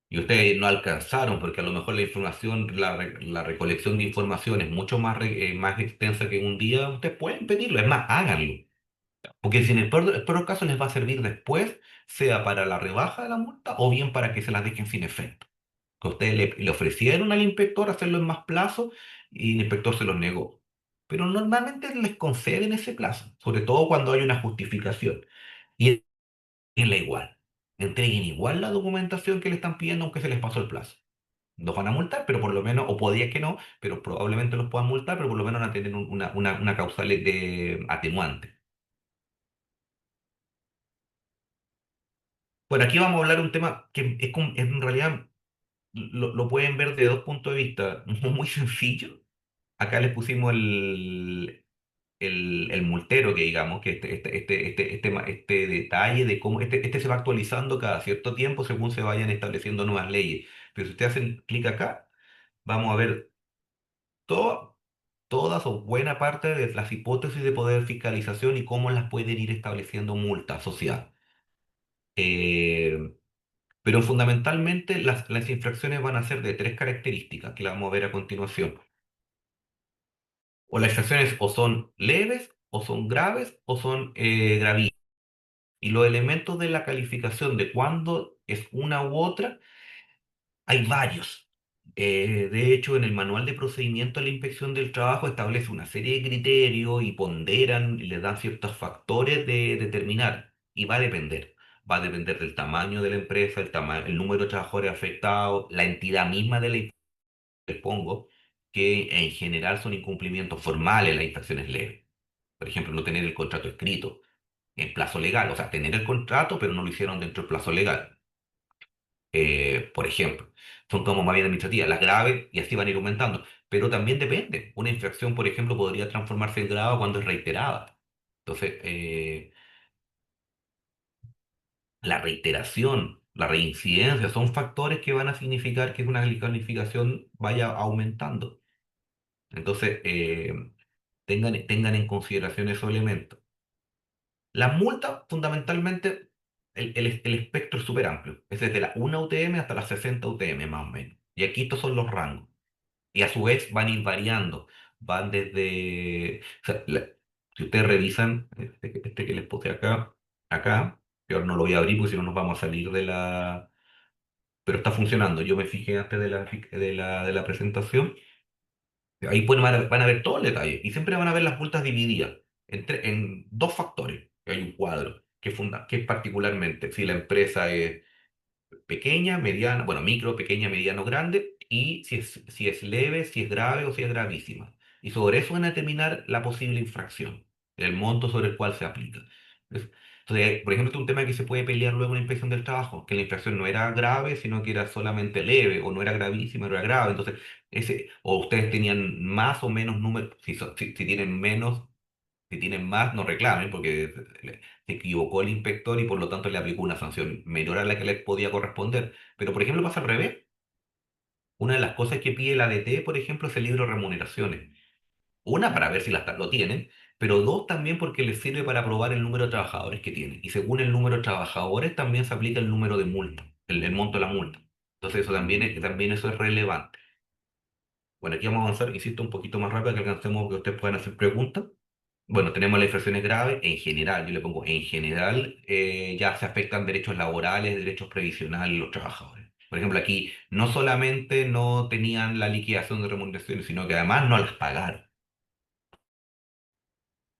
y ustedes no alcanzaron, porque a lo mejor la información, la recolección de información es mucho más extensa que un día, ustedes pueden pedirlo, es más, háganlo. Porque si en el peor caso les va a servir después, sea para la rebaja de la multa o bien para que se las dejen sin efecto. Que ustedes le ofrecieron al inspector hacerlo en más plazo y el inspector se los negó. Pero normalmente les conceden ese plazo, sobre todo cuando hay una justificación. Y la igual. Entreguen igual la documentación que le están pidiendo aunque se les pasó el plazo. Los van a multar, pero por lo menos, o podría que no, pero probablemente los puedan multar, pero por lo menos van a tener una causal de atenuante. Bueno, aquí vamos a hablar de un tema que en realidad lo pueden ver de dos puntos de vista muy sencillo. Acá les pusimos el multero, que digamos, que este detalle de cómo este se va actualizando cada cierto tiempo según se vayan estableciendo nuevas leyes. Pero si ustedes hacen clic acá, vamos a ver todo, todas o buena parte de las hipótesis de poder fiscalización y cómo las pueden ir estableciendo multas asociadas. Eh, pero fundamentalmente las infracciones van a ser de tres características que las vamos a ver a continuación. O las infracciones o son leves, o son graves, o son gravísimas. Y los elementos de la calificación de cuándo es una u otra, hay varios. De hecho, en el manual de procedimiento de la inspección del trabajo establece una serie de criterios y ponderan y les dan ciertos factores de determinar. Y va a depender. Va a depender del tamaño de la empresa, el número de trabajadores afectados, la entidad misma de la les pongo, que en general son incumplimientos formales las infracciones leves. Por ejemplo, no tener el contrato escrito en plazo legal, o sea, tener el contrato, pero no lo hicieron dentro del plazo legal. Por ejemplo, son como más bien administrativas, las graves, y así van a ir aumentando. Pero también depende. Una infracción, por ejemplo, podría transformarse en grave cuando es reiterada. Entonces, la reiteración, la reincidencia, son factores que van a significar que una calificación vaya aumentando. Entonces, tengan en consideración esos elementos. Las multas, fundamentalmente, el espectro es súper amplio. Es desde la 1 UTM hasta las 60 UTM, más o menos. Y aquí estos son los rangos. Y a su vez van a ir variando. Van desde... o sea, si ustedes revisan, este que les puse acá, que ahora no lo voy a abrir porque si no nos vamos a salir de la... Pero está funcionando. Yo me fijé antes de la presentación. Ahí van a ver todo el detalle y siempre van a ver las multas divididas en dos factores. Hay un cuadro que es particularmente si la empresa es pequeña, mediana, bueno, micro, pequeña, mediano, grande, y si es leve, si es grave o si es gravísima. Y sobre eso van a determinar la posible infracción, el monto sobre el cual se aplica. Entonces, por ejemplo, este es un tema que se puede pelear luego en la inspección del trabajo, que la infracción no era grave, sino que era solamente leve, o no era gravísima, era grave. Entonces, o ustedes tenían más o menos números, si tienen menos, si tienen más, no reclamen, porque se equivocó el inspector y por lo tanto le aplicó una sanción menor a la que les podía corresponder. Pero, por ejemplo, pasa al revés. Una de las cosas que pide la DT, por ejemplo, es el libro de remuneraciones. Una, para ver si lo tienen, pero dos, también porque les sirve para probar el número de trabajadores que tienen. Y según el número de trabajadores, también se aplica el número de multa, el monto de la multa. Entonces, eso también eso es relevante. Bueno, aquí vamos a avanzar, insisto, un poquito más rápido que alcancemos que ustedes puedan hacer preguntas. Bueno, tenemos las infracciones graves en general, yo le pongo en general, ya se afectan derechos laborales, derechos previsionales de los trabajadores. Por ejemplo, aquí no solamente no tenían la liquidación de remuneraciones, sino que además no las pagaron.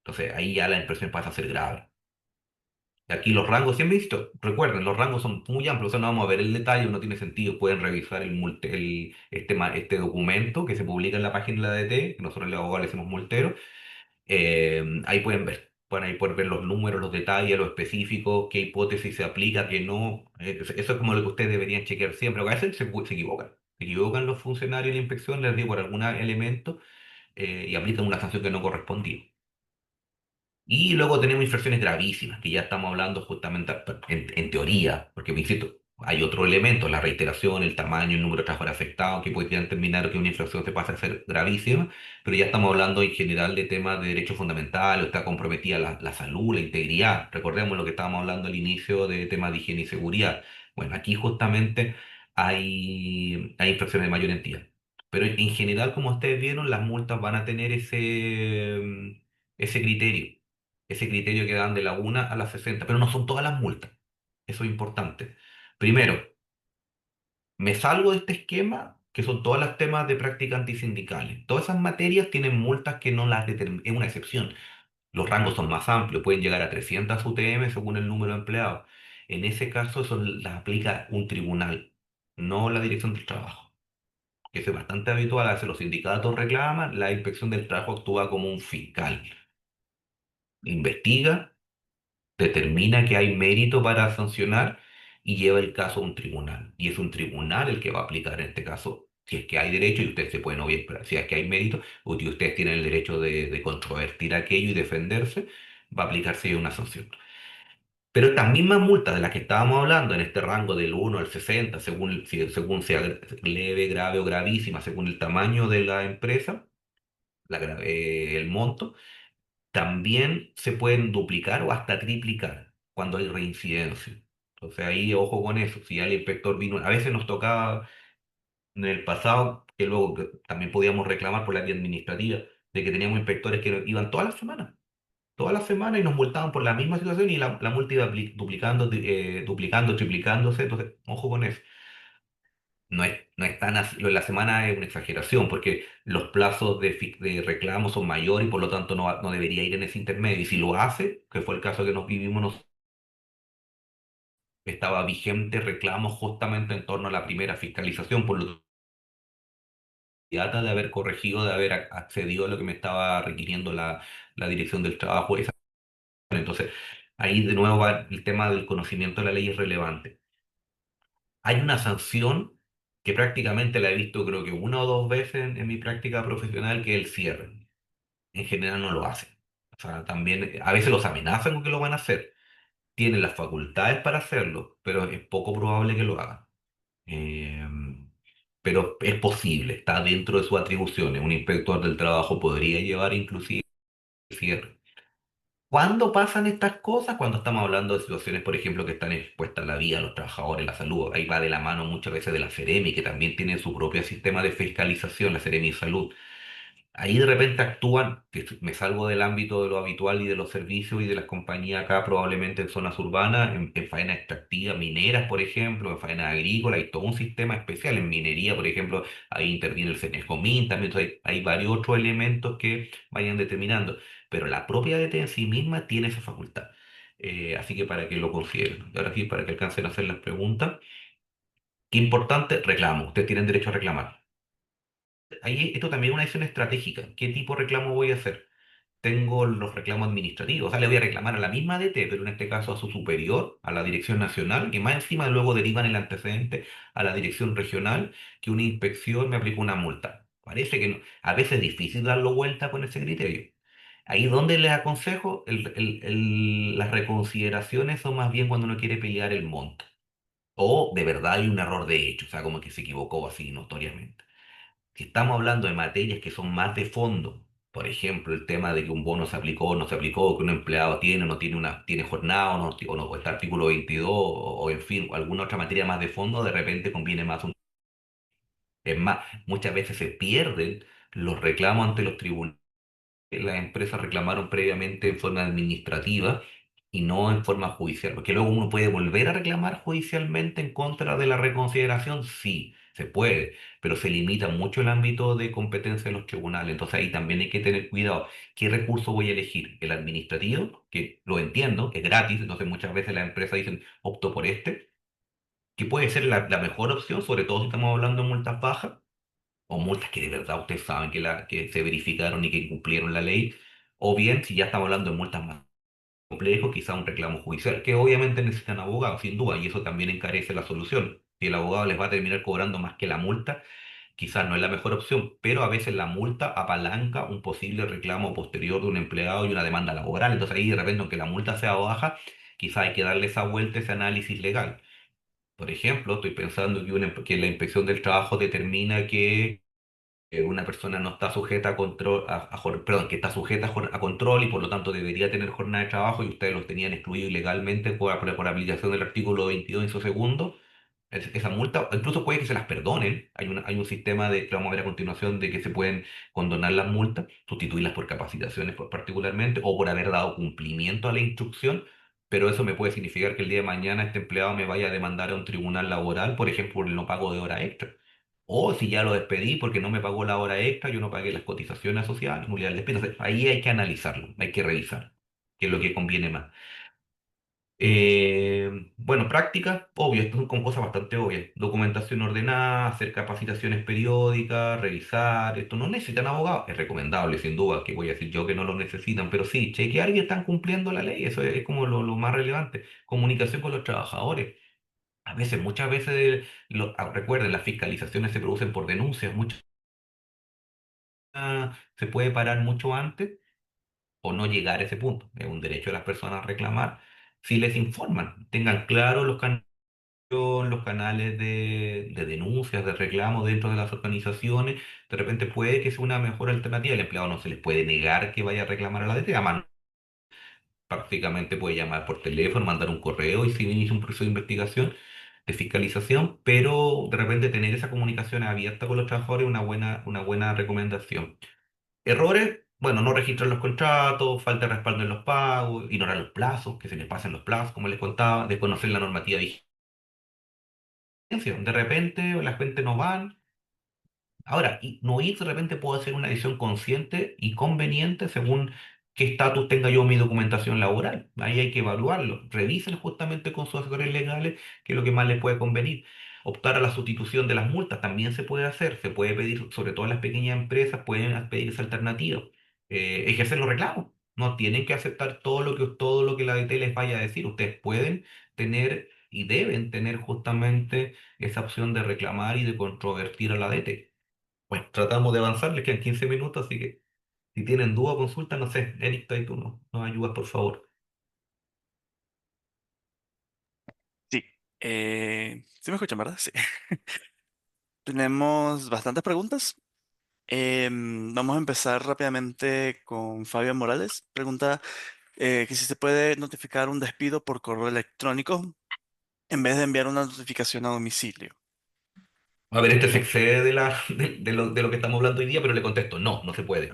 Entonces ahí ya la infracción pasa a ser grave. Aquí los rangos, siempre he visto, recuerden, los rangos son muy amplios, o sea, no vamos a ver el detalle, no tiene sentido, pueden revisar este documento que se publica en la página de la DT, que nosotros los abogados le decimos multero. Ahí pueden ver los números, los detalles, lo específico, qué hipótesis se aplica, qué no. Eso es como lo que ustedes deberían chequear siempre, porque a veces se equivocan. Se equivocan los funcionarios de la inspección, les digo por algún elemento, y aplican una sanción que no correspondía. Y luego tenemos infracciones gravísimas, que ya estamos hablando justamente en teoría, porque me insisto, hay otro elemento, la reiteración, el tamaño, el número de trabajadores afectados, que podrían determinar que una infracción se pasa a ser gravísima, pero ya estamos hablando en general de temas de derechos fundamentales, está comprometida la salud, la integridad. Recordemos lo que estábamos hablando al inicio de temas de higiene y seguridad. Bueno, aquí justamente hay infracciones de mayor entidad. Pero en general, como ustedes vieron, las multas van a tener ese criterio, que dan de la 1 a la 60, pero no son todas las multas. Eso es importante. Primero, me salgo de este esquema, que son todos los temas de práctica antisindicales. Todas esas materias tienen multas que no las determinan, es una excepción. Los rangos son más amplios, pueden llegar a 300 UTM según el número de empleados. En ese caso, eso las aplica un tribunal, no la Dirección del Trabajo, que es bastante habitual. A veces los sindicatos reclaman, la Inspección del Trabajo actúa como un fiscal, investiga, determina que hay mérito para sancionar y lleva el caso a un tribunal. Y es un tribunal el que va a aplicar en este caso, si es que hay derecho, y ustedes se pueden obviar, pero si es que hay mérito, y ustedes tienen el derecho de controvertir aquello y defenderse, va a aplicarse una sanción. Pero estas mismas multas de las que estábamos hablando, en este rango del 1 al 60, según sea leve, grave o gravísima, según el tamaño de la empresa, el monto, también se pueden duplicar o hasta triplicar cuando hay reincidencia. Entonces ahí ojo con eso. Si ya el inspector vino, a veces nos tocaba en el pasado, que luego que también podíamos reclamar por la vía administrativa, de que teníamos inspectores que iban todas las semanas y nos multaban por la misma situación y la multa iba duplicando, triplicándose. Entonces, ojo con eso. No es tan así, lo de la semana es una exageración, porque los plazos de reclamo son mayores y por lo tanto no debería ir en ese intermedio. Y si lo hace, que fue el caso que nos vivimos, estaba vigente reclamo justamente en torno a la primera fiscalización, por lo inmediata de haber corregido, de haber accedido a lo que me estaba requiriendo la Dirección del Trabajo. Entonces, ahí de nuevo va el tema del conocimiento de la ley es relevante. Hay una sanción que prácticamente la he visto creo que una o dos veces en mi práctica profesional, que es el cierre. En general no lo hacen. O sea, también a veces los amenazan con que lo van a hacer. Tienen las facultades para hacerlo, pero es poco probable que lo hagan. Eh, pero es posible, está dentro de sus atribuciones. Un inspector del trabajo podría llevar inclusive el cierre. ¿Cuándo pasan estas cosas? Cuando estamos hablando de situaciones, por ejemplo, que están expuestas la vida, los trabajadores, la salud. Ahí va de la mano muchas veces de la Seremi, que también tiene su propio sistema de fiscalización, la Seremi Salud. Ahí de repente actúan, que me salgo del ámbito de lo habitual y de los servicios y de las compañías acá, probablemente en zonas urbanas, en faenas extractivas, mineras, por ejemplo, en faenas agrícolas, hay todo un sistema especial. En minería, por ejemplo, ahí interviene el Senecomin también. Entonces, hay varios otros elementos que vayan determinando, pero la propia DT en sí misma tiene esa facultad. Así que para que lo consideren. Ahora sí, para que alcancen a hacer las preguntas. Qué importante, reclamo. Ustedes tienen derecho a reclamar. Ahí esto también es una decisión estratégica. ¿Qué tipo de reclamo voy a hacer? tengo los reclamos administrativos. O sea, le voy a reclamar a la misma ADT, pero en este caso a su superior, a la Dirección Nacional, que más encima luego derivan el antecedente a la Dirección Regional, que una inspección me aplicó una multa. Parece que a veces es difícil darlo vuelta con ese criterio. Ahí donde les aconsejo, las reconsideraciones son más bien cuando uno quiere pelear el monto. O de verdad hay un error de hecho, o sea, como que se equivocó así notoriamente. Si estamos hablando de materias que son más de fondo, por ejemplo, el tema de que un bono se aplicó o no se aplicó, que un empleado tiene o no tiene tiene jornada o no, o está artículo 22 o en fin, alguna otra materia más de fondo, de repente conviene más un... Es más, muchas veces se pierden los reclamos ante los tribunales que las empresas reclamaron previamente en forma administrativa y no en forma judicial, porque luego uno puede volver a reclamar judicialmente en contra de la reconsideración, sí, se puede, pero se limita mucho el ámbito de competencia de los tribunales, entonces ahí también hay que tener cuidado, ¿qué recurso voy a elegir? ¿El administrativo? Que lo entiendo, es gratis, entonces muchas veces las empresas dicen, opto por este, que puede ser la mejor opción, sobre todo si estamos hablando de multas bajas o multas que de verdad ustedes saben que se verificaron y que incumplieron la ley, o bien, si ya estamos hablando de multas más complejas, quizá un reclamo judicial, que obviamente necesitan abogados, sin duda, y eso también encarece la solución. Si el abogado les va a terminar cobrando más que la multa, quizás no es la mejor opción, pero a veces la multa apalanca un posible reclamo posterior de un empleado y una demanda laboral. Entonces ahí de repente, aunque la multa sea baja, quizá hay que darle esa vuelta, ese análisis legal. Por ejemplo, estoy pensando que la inspección del trabajo determina que una persona no está sujeta a control, perdón, que está sujeta a control y por lo tanto debería tener jornada de trabajo y ustedes los tenían excluido ilegalmente por aplicación del artículo 22 en su segundo, esa multa, incluso puede que se las perdonen. Hay un sistema que vamos a ver a continuación de que se pueden condonar las multas, sustituirlas por capacitaciones particularmente o por haber dado cumplimiento a la instrucción. Pero eso me puede significar que el día de mañana este empleado me vaya a demandar a un tribunal laboral, por ejemplo, por el no pago de hora extra. O si ya lo despedí porque no me pagó la hora extra, yo no pagué las cotizaciones asociadas, nulidad del despido. Entonces, ahí hay que analizarlo, hay que revisar qué es lo que conviene más. Bueno, práctica, obvio, esto son con cosas bastante obvias. Documentación ordenada, hacer capacitaciones periódicas, revisar. Esto no necesitan abogados. Es recomendable, sin duda, que voy a decir yo que no lo necesitan, pero sí, chequear que están cumpliendo la ley. Eso es como lo más relevante. Comunicación con los trabajadores. A veces, muchas veces, recuerden, las fiscalizaciones se producen por denuncias. Muchas se puede parar mucho antes o no llegar a ese punto. Es un derecho de las personas a reclamar si les informan, tengan claro los canales de denuncias, de reclamos dentro de las organizaciones. De repente puede que sea una mejor alternativa. El empleado no se les puede negar que vaya a reclamar a la DT. Además, prácticamente puede llamar por teléfono, mandar un correo y si inicia un proceso de investigación, de fiscalización, pero de repente tener esa comunicación abierta con los trabajadores es una buena recomendación. Errores, bueno, no registrar los contratos, falta de respaldo en los pagos, ignorar los plazos, que se les pasen los plazos, como les contaba, desconocer la normativa de vigencia. De repente la gente no van. Ahora, no ir de repente puede ser una decisión consciente y conveniente según qué estatus tenga yo mi documentación laboral. Ahí hay que evaluarlo. Revisen justamente con sus asesores legales qué es lo que más les puede convenir. Optar a la sustitución de las multas también se puede hacer. Se puede pedir, sobre todo en las pequeñas empresas, pueden pedir esa alternativa. Ejercer los reclamos. No tienen que aceptar todo lo que la DT les vaya a decir. Ustedes pueden tener y deben tener justamente esa opción de reclamar y de controvertir a la DT. Bueno, tratamos de avanzar, les quedan 15 minutos, así que si tienen duda o consulta, no sé, Eric, ahí tú nos ayudas, por favor. Sí. ¿Sí me escuchan, verdad? Sí. Tenemos bastantes preguntas. Vamos a empezar rápidamente con Fabián Morales. Pregunta que si se puede notificar un despido por correo electrónico en vez de enviar una notificación a domicilio. A ver, este se excede de lo que estamos hablando hoy día, pero le contesto, no, no se puede.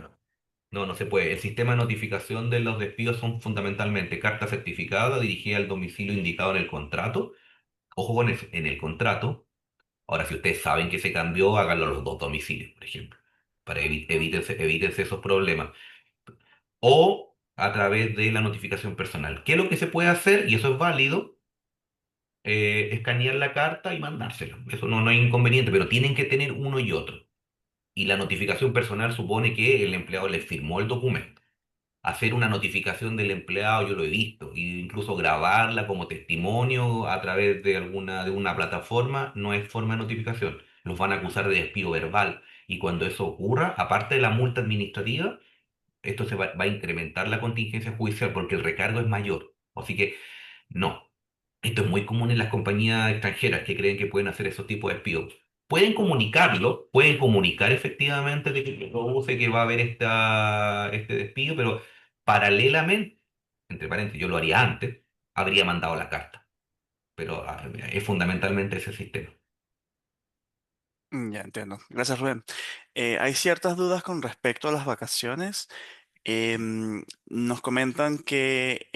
No, no se puede. El sistema de notificación de los despidos son fundamentalmente carta certificada dirigida al domicilio indicado en el contrato. Ojo con eso, en el contrato. Ahora, si ustedes saben que se cambió, háganlo a los dos domicilios, por ejemplo, para evítense esos problemas. O a través de la notificación personal. ¿Qué es lo que se puede hacer? Y eso es válido, escanear la carta y mandársela. Eso no hay inconveniente, pero tienen que tener uno y otro. Y la notificación personal supone que el empleado le firmó el documento. hacer una notificación del empleado, yo lo he visto, e incluso grabarla como testimonio a través de de una plataforma, no es forma de notificación. Los van a acusar de despido verbal. Y cuando eso ocurra, aparte de la multa administrativa, esto va a incrementar la contingencia judicial porque el recargo es mayor. Así que no. Esto es muy común en las compañías extranjeras que creen que pueden hacer esos tipos de despidos. Pueden comunicarlo, pueden comunicar efectivamente de que produce que va a haber este despido, pero paralelamente, entre paréntesis, yo lo haría antes, habría mandado la carta. Pero es fundamentalmente ese sistema. Ya entiendo. Gracias, Rubén. Hay ciertas dudas con respecto a las vacaciones. Nos comentan que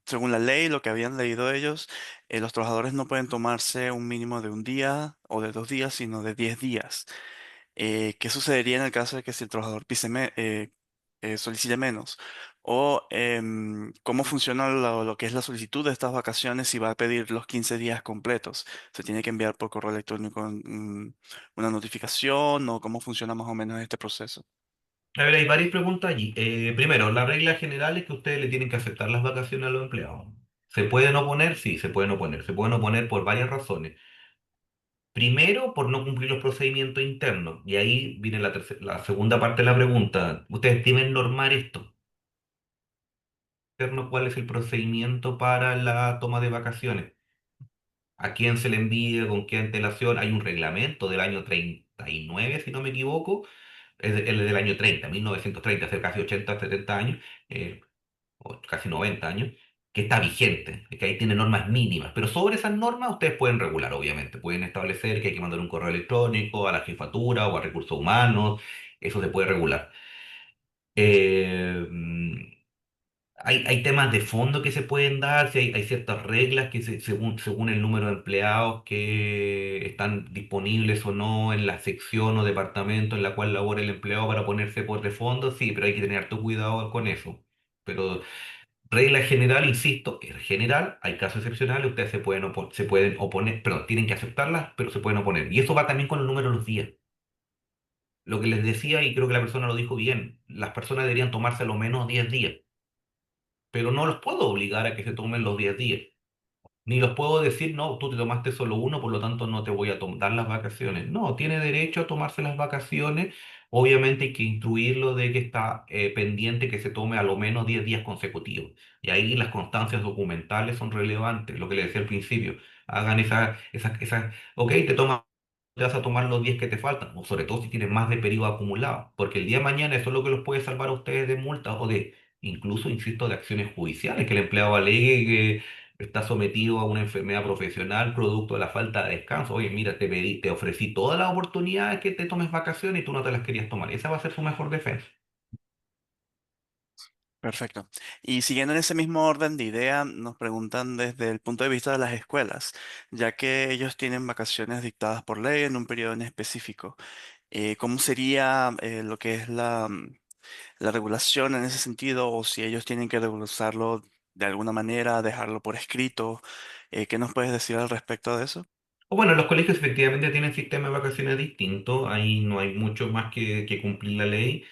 según la ley, lo que habían leído ellos, los trabajadores no pueden tomarse un mínimo de un día o de 2 días, sino de 10 días. ¿Qué sucedería en el caso de que si el trabajador solicite menos? O cómo funciona lo que es la solicitud de estas vacaciones si va a pedir los 15 días completos. ¿Se tiene que enviar por correo electrónico una notificación o cómo funciona más o menos este proceso? A ver, hay varias preguntas allí. Primero, la regla general es que ustedes le tienen que aceptar las vacaciones a los empleados. ¿Se pueden oponer? Sí, se pueden oponer. Se pueden oponer por varias razones. Primero, por no cumplir los procedimientos internos. Y ahí viene la segunda parte de la pregunta. ¿Ustedes deben normar esto? Interno, ¿cuál es el procedimiento para la toma de vacaciones? ¿A quién se le envía? ¿Con qué antelación? Hay un reglamento del año 39, si no me equivoco. Es del año 30, 1930, hace casi 80, 70 años. O casi 90 años, que está vigente, que ahí tiene normas mínimas, pero sobre esas normas ustedes pueden regular, obviamente, pueden establecer que hay que mandar un correo electrónico a la jefatura o a recursos humanos, eso se puede regular. Eh, mm, hay temas de fondo que se pueden dar, si hay ciertas reglas que según el número de empleados que están disponibles o no en la sección o departamento en la cual labora el empleado para ponerse por de fondo, sí, pero hay que tener harto cuidado con eso. Pero regla general, insisto, es general, hay casos excepcionales, ustedes se pueden oponer, perdón, tienen que aceptarlas, pero se pueden oponer. Y eso va también con el número de los días. Lo que les decía, y creo que la persona lo dijo bien, las personas deberían tomarse lo menos 10 días, pero no los puedo obligar a que se tomen los 10 días. Ni los puedo decir, no, tú te tomaste solo uno, por lo tanto no te voy a dar las vacaciones. No, tiene derecho a tomarse las vacaciones. Obviamente hay que instruirlo de que está pendiente que se tome a lo menos 10 días consecutivos. Y ahí las constancias documentales son relevantes, lo que le decía al principio. Hagan ok, te vas a tomar los 10 que te faltan, o sobre todo si tienes más de periodo acumulado, porque el día de mañana eso es lo que los puede salvar a ustedes de multas o de, incluso, insisto, de acciones judiciales, que el empleado alegue está sometido a una enfermedad profesional producto de la falta de descanso. Oye, mira, te ofrecí todas las oportunidades que te tomes vacaciones y tú no te las querías tomar. Esa va a ser su mejor defensa. Perfecto. Y siguiendo en ese mismo orden de idea, nos preguntan desde el punto de vista de las escuelas, ya que ellos tienen vacaciones dictadas por ley en un periodo en específico. ¿Cómo sería lo que es la regulación en ese sentido? O si ellos tienen que regularlo de alguna manera, dejarlo por escrito. ¿Qué nos puedes decir al respecto de eso? O bueno, los colegios efectivamente tienen sistemas de vacaciones distintos. Ahí no hay mucho más que cumplir la ley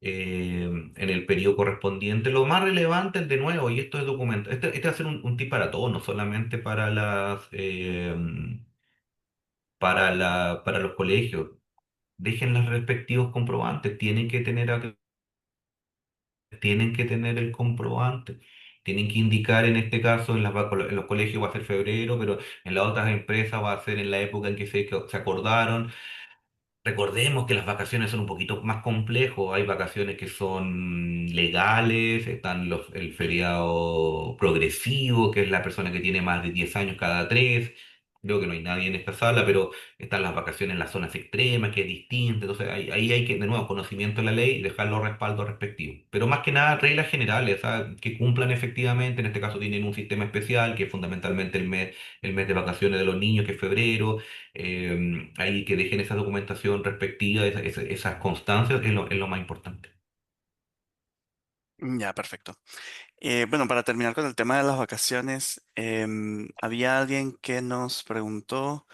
en el periodo correspondiente. Lo más relevante, de nuevo, y esto es documento, este va a ser un tip para todos, no solamente para los colegios. Dejen los respectivos comprobantes, tienen que tener el comprobante. Tienen que indicar en este caso, en los colegios va a ser febrero, pero en las otras empresas va a ser en la época en que se acordaron. Recordemos que las vacaciones son un poquito más complejos. Hay vacaciones que son legales, están el feriado progresivo, que es la persona que tiene más de 10 años cada tres. Creo que no hay nadie en esta sala, pero están las vacaciones en las zonas extremas, que es distinto. Entonces ahí hay que, de nuevo, conocimiento de la ley y dejar los respaldos respectivos. Pero más que nada, reglas generales, ¿sabes? Que cumplan efectivamente. En este caso tienen un sistema especial, que es fundamentalmente el mes de vacaciones de los niños, que es febrero. Ahí que dejen esa documentación respectiva, esas constancias, es lo más importante. Ya, perfecto. Bueno, para terminar con el tema de las vacaciones, había alguien que nos preguntó.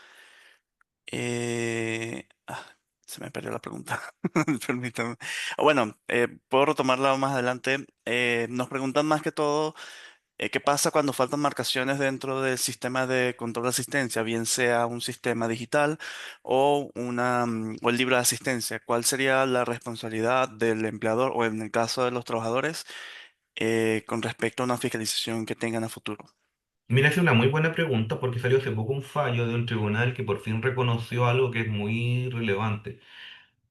Se me perdió la pregunta. Permítame. Bueno, puedo retomarla más adelante. Nos preguntan más que todo qué pasa cuando faltan marcaciones dentro del sistema de control de asistencia, bien sea un sistema digital o o el libro de asistencia. ¿Cuál sería la responsabilidad del empleador o en el caso de los trabajadores con respecto a una fiscalización que tengan a futuro? Mira, es una muy buena pregunta porque salió hace poco un fallo de un tribunal que por fin reconoció algo que es muy relevante.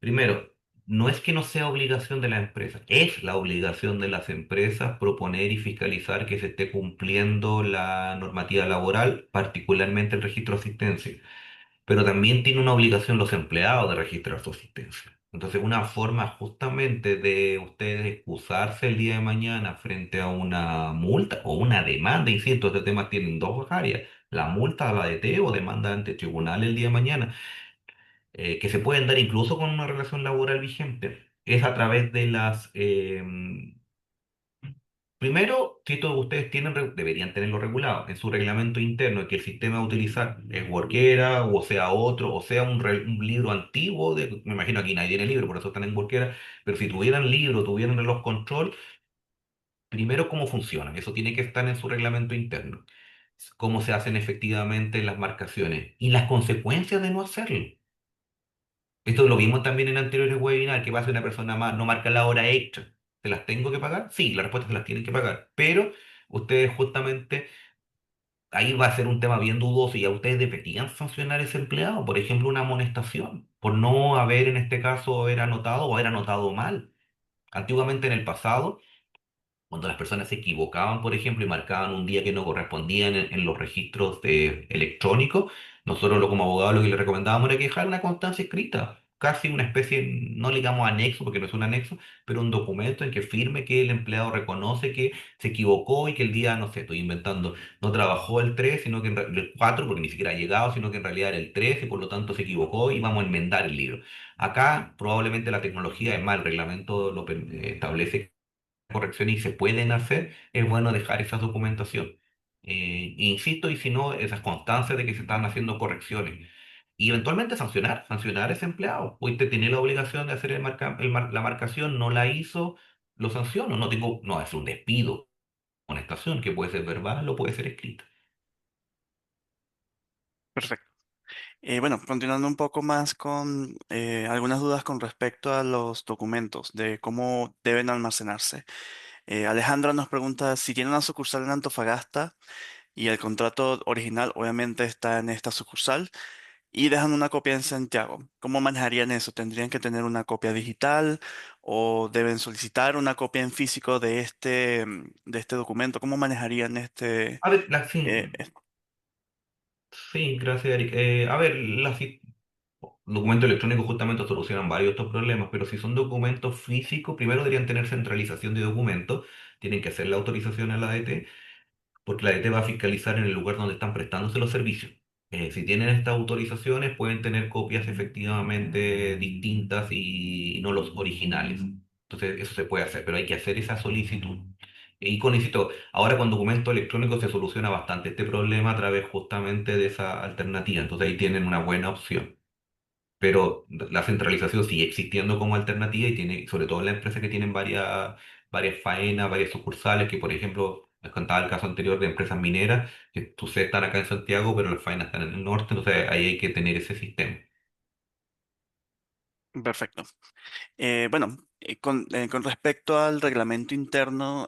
Primero, no es que no sea obligación de la empresa, es la obligación de las empresas proponer y fiscalizar que se esté cumpliendo la normativa laboral, particularmente el registro de asistencia. Pero también tiene una obligación los empleados de registrar su asistencia. Entonces, una forma justamente de ustedes excusarse el día de mañana frente a una multa o una demanda, insisto, este tema tiene dos áreas, la multa a la DT o demanda ante tribunal el día de mañana, que se pueden dar incluso con una relación laboral vigente, es a través de primero, si todos ustedes deberían tenerlo regulado en su reglamento interno, que el sistema a utilizar es Workera, o sea otro, o sea un libro antiguo, me imagino aquí nadie tiene libro, por eso están en Workera, pero si tuvieran libro, tuvieran los control, primero cómo funcionan, eso tiene que estar en su reglamento interno, cómo se hacen efectivamente las marcaciones y las consecuencias de no hacerlo. Esto lo vimos también en anteriores webinars, que pasa una persona más, no marca la hora extra. ¿Se las tengo que pagar? Sí, la respuesta es que las tienen que pagar. Pero ustedes justamente, ahí va a ser un tema bien dudoso y a ustedes deberían sancionar a ese empleado. Por ejemplo, una amonestación por no haber en este caso haber anotado o haber anotado mal. Antiguamente en el pasado cuando las personas se equivocaban, por ejemplo, y marcaban un día que no correspondía en los registros electrónicos, nosotros como abogados lo que le recomendábamos era que dejar una constancia escrita, casi una especie, no le digamos anexo, porque no es un anexo, pero un documento en que firme que el empleado reconoce que se equivocó y que el día, no sé, estoy inventando, no trabajó el 3 sino que el 4 porque ni siquiera ha llegado, sino que en realidad era el 3 y por lo tanto se equivocó y vamos a enmendar el libro. Acá probablemente la tecnología, es más, el reglamento establece correcciones y se pueden hacer, es bueno dejar esa documentación. Insisto, y si no, esas constancias de que se están haciendo correcciones. Y eventualmente sancionar a ese empleado. Hoy te tiene la obligación de hacer la marcación, no la hizo, lo sanciono. No, es un despido, una estación que puede ser verbal o puede ser escrita. Perfecto. Bueno, continuando un poco más con algunas dudas con respecto a los documentos, de cómo deben almacenarse. Alejandra nos pregunta si tiene una sucursal en Antofagasta y el contrato original obviamente está en esta sucursal y dejan una copia en Santiago. ¿Cómo manejarían eso? ¿Tendrían que tener una copia digital o deben solicitar una copia en físico de de este documento? ¿Cómo manejarían A ver, sí, eh, sí, gracias, Eric. A ver, documentos electrónicos justamente solucionan varios de estos problemas, pero si son documentos físicos, primero deberían tener centralización de documentos, tienen que hacer la autorización a la ADT, porque la ADT va a fiscalizar en el lugar donde están prestándose los servicios. Si tienen estas autorizaciones, pueden tener copias efectivamente distintas y no los originales. Entonces, eso se puede hacer, pero hay que hacer esa solicitud. Y con insisto, ahora con documentos electrónicos se soluciona bastante este problema a través justamente de esa alternativa. Entonces, ahí tienen una buena opción, pero la centralización sigue existiendo como alternativa y tiene, sobre todo en las empresas que tienen varias faenas, varias sucursales, que por ejemplo, les contaba el caso anterior de empresas mineras, que sus sedes están acá en Santiago, pero las faenas están en el norte, entonces ahí hay que tener ese sistema. Perfecto. Bueno, con respecto al reglamento interno,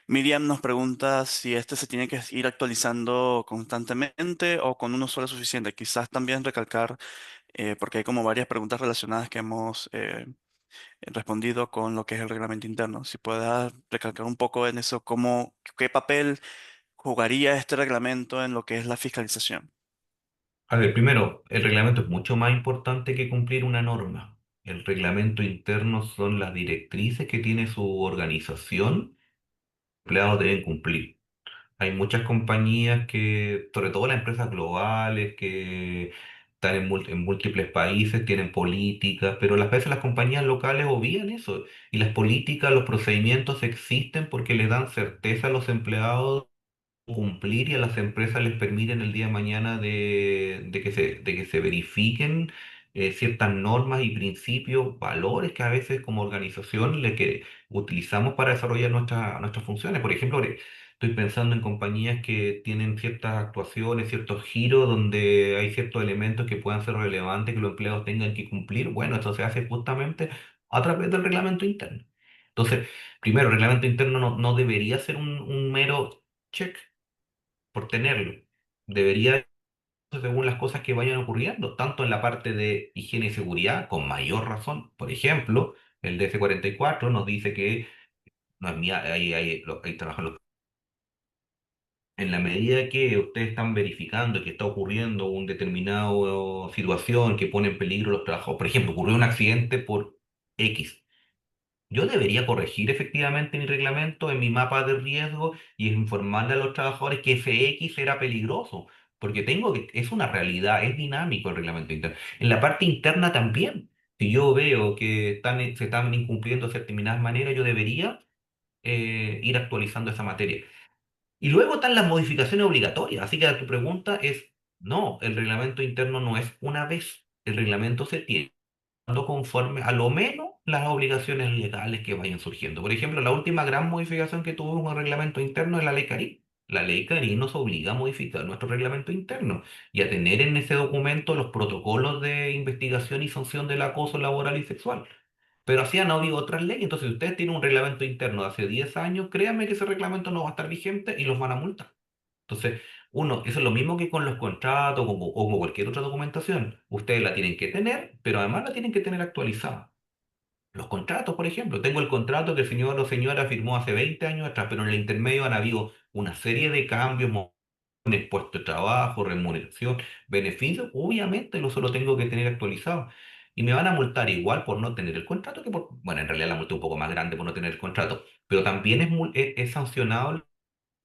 Miriam nos pregunta si este se tiene que ir actualizando constantemente o con uno solo es suficiente. Quizás también recalcar, porque hay como varias preguntas relacionadas que hemos respondido con lo que es el reglamento interno. Si puedas recalcar un poco en eso, qué papel jugaría este reglamento en lo que es la fiscalización. A ver, primero, el reglamento es mucho más importante que cumplir una norma. El reglamento interno son las directrices que tiene su organización, los empleados deben cumplir. Hay muchas compañías que, sobre todo las empresas globales que están en múltiples países, tienen políticas, pero las veces las compañías locales obvían eso. Y las políticas, los procedimientos existen porque le dan certeza a los empleados cumplir y a las empresas les permiten el día de mañana de que se verifiquen ciertas normas y principios, valores que a veces como organización le que utilizamos para desarrollar nuestras funciones. Por ejemplo, estoy pensando en compañías que tienen ciertas actuaciones, ciertos giros donde hay ciertos elementos que puedan ser relevantes que los empleados tengan que cumplir. Bueno, esto se hace justamente a través del reglamento interno. Entonces, primero, el reglamento interno no debería ser un mero check por tenerlo. Debería según las cosas que vayan ocurriendo, tanto en la parte de higiene y seguridad, con mayor razón. Por ejemplo, el DS-44 nos dice que no es mía, ahí trabajan en la medida que ustedes están verificando que está ocurriendo un determinado situación que pone en peligro los trabajos, por ejemplo, ocurrió un accidente por X. Yo debería corregir efectivamente mi reglamento en mi mapa de riesgo y informarle a los trabajadores que ese X era peligroso, porque es una realidad, es dinámico el reglamento interno. En la parte interna también, si yo veo que se están incumpliendo de determinadas maneras, yo debería ir actualizando esa materia. Y luego están las modificaciones obligatorias, así que tu pregunta es, no, el reglamento interno no es una vez, el reglamento se tiene conforme a lo menos las obligaciones legales que vayan surgiendo. Por ejemplo, la última gran modificación que tuvo un reglamento interno es la ley Carí. La ley Carí nos obliga a modificar nuestro reglamento interno y a tener en ese documento los protocolos de investigación y sanción del acoso laboral y sexual. Pero así han habido otras leyes. Entonces, si ustedes tienen un reglamento interno de hace 10 años, créanme que ese reglamento no va a estar vigente y los van a multar. Entonces, uno, eso es lo mismo que con los contratos o con cualquier otra documentación. Ustedes la tienen que tener, pero además la tienen que tener actualizada. Los contratos, por ejemplo. Tengo el contrato que el señor o señora firmó hace 20 años atrás, pero en el intermedio han habido una serie de cambios, puesto de trabajo, remuneración, beneficios. Obviamente, no solo tengo que tener actualizado. Y me van a multar igual por no tener el contrato que por... Bueno, en realidad la multa es un poco más grande por no tener el contrato, pero también es sancionado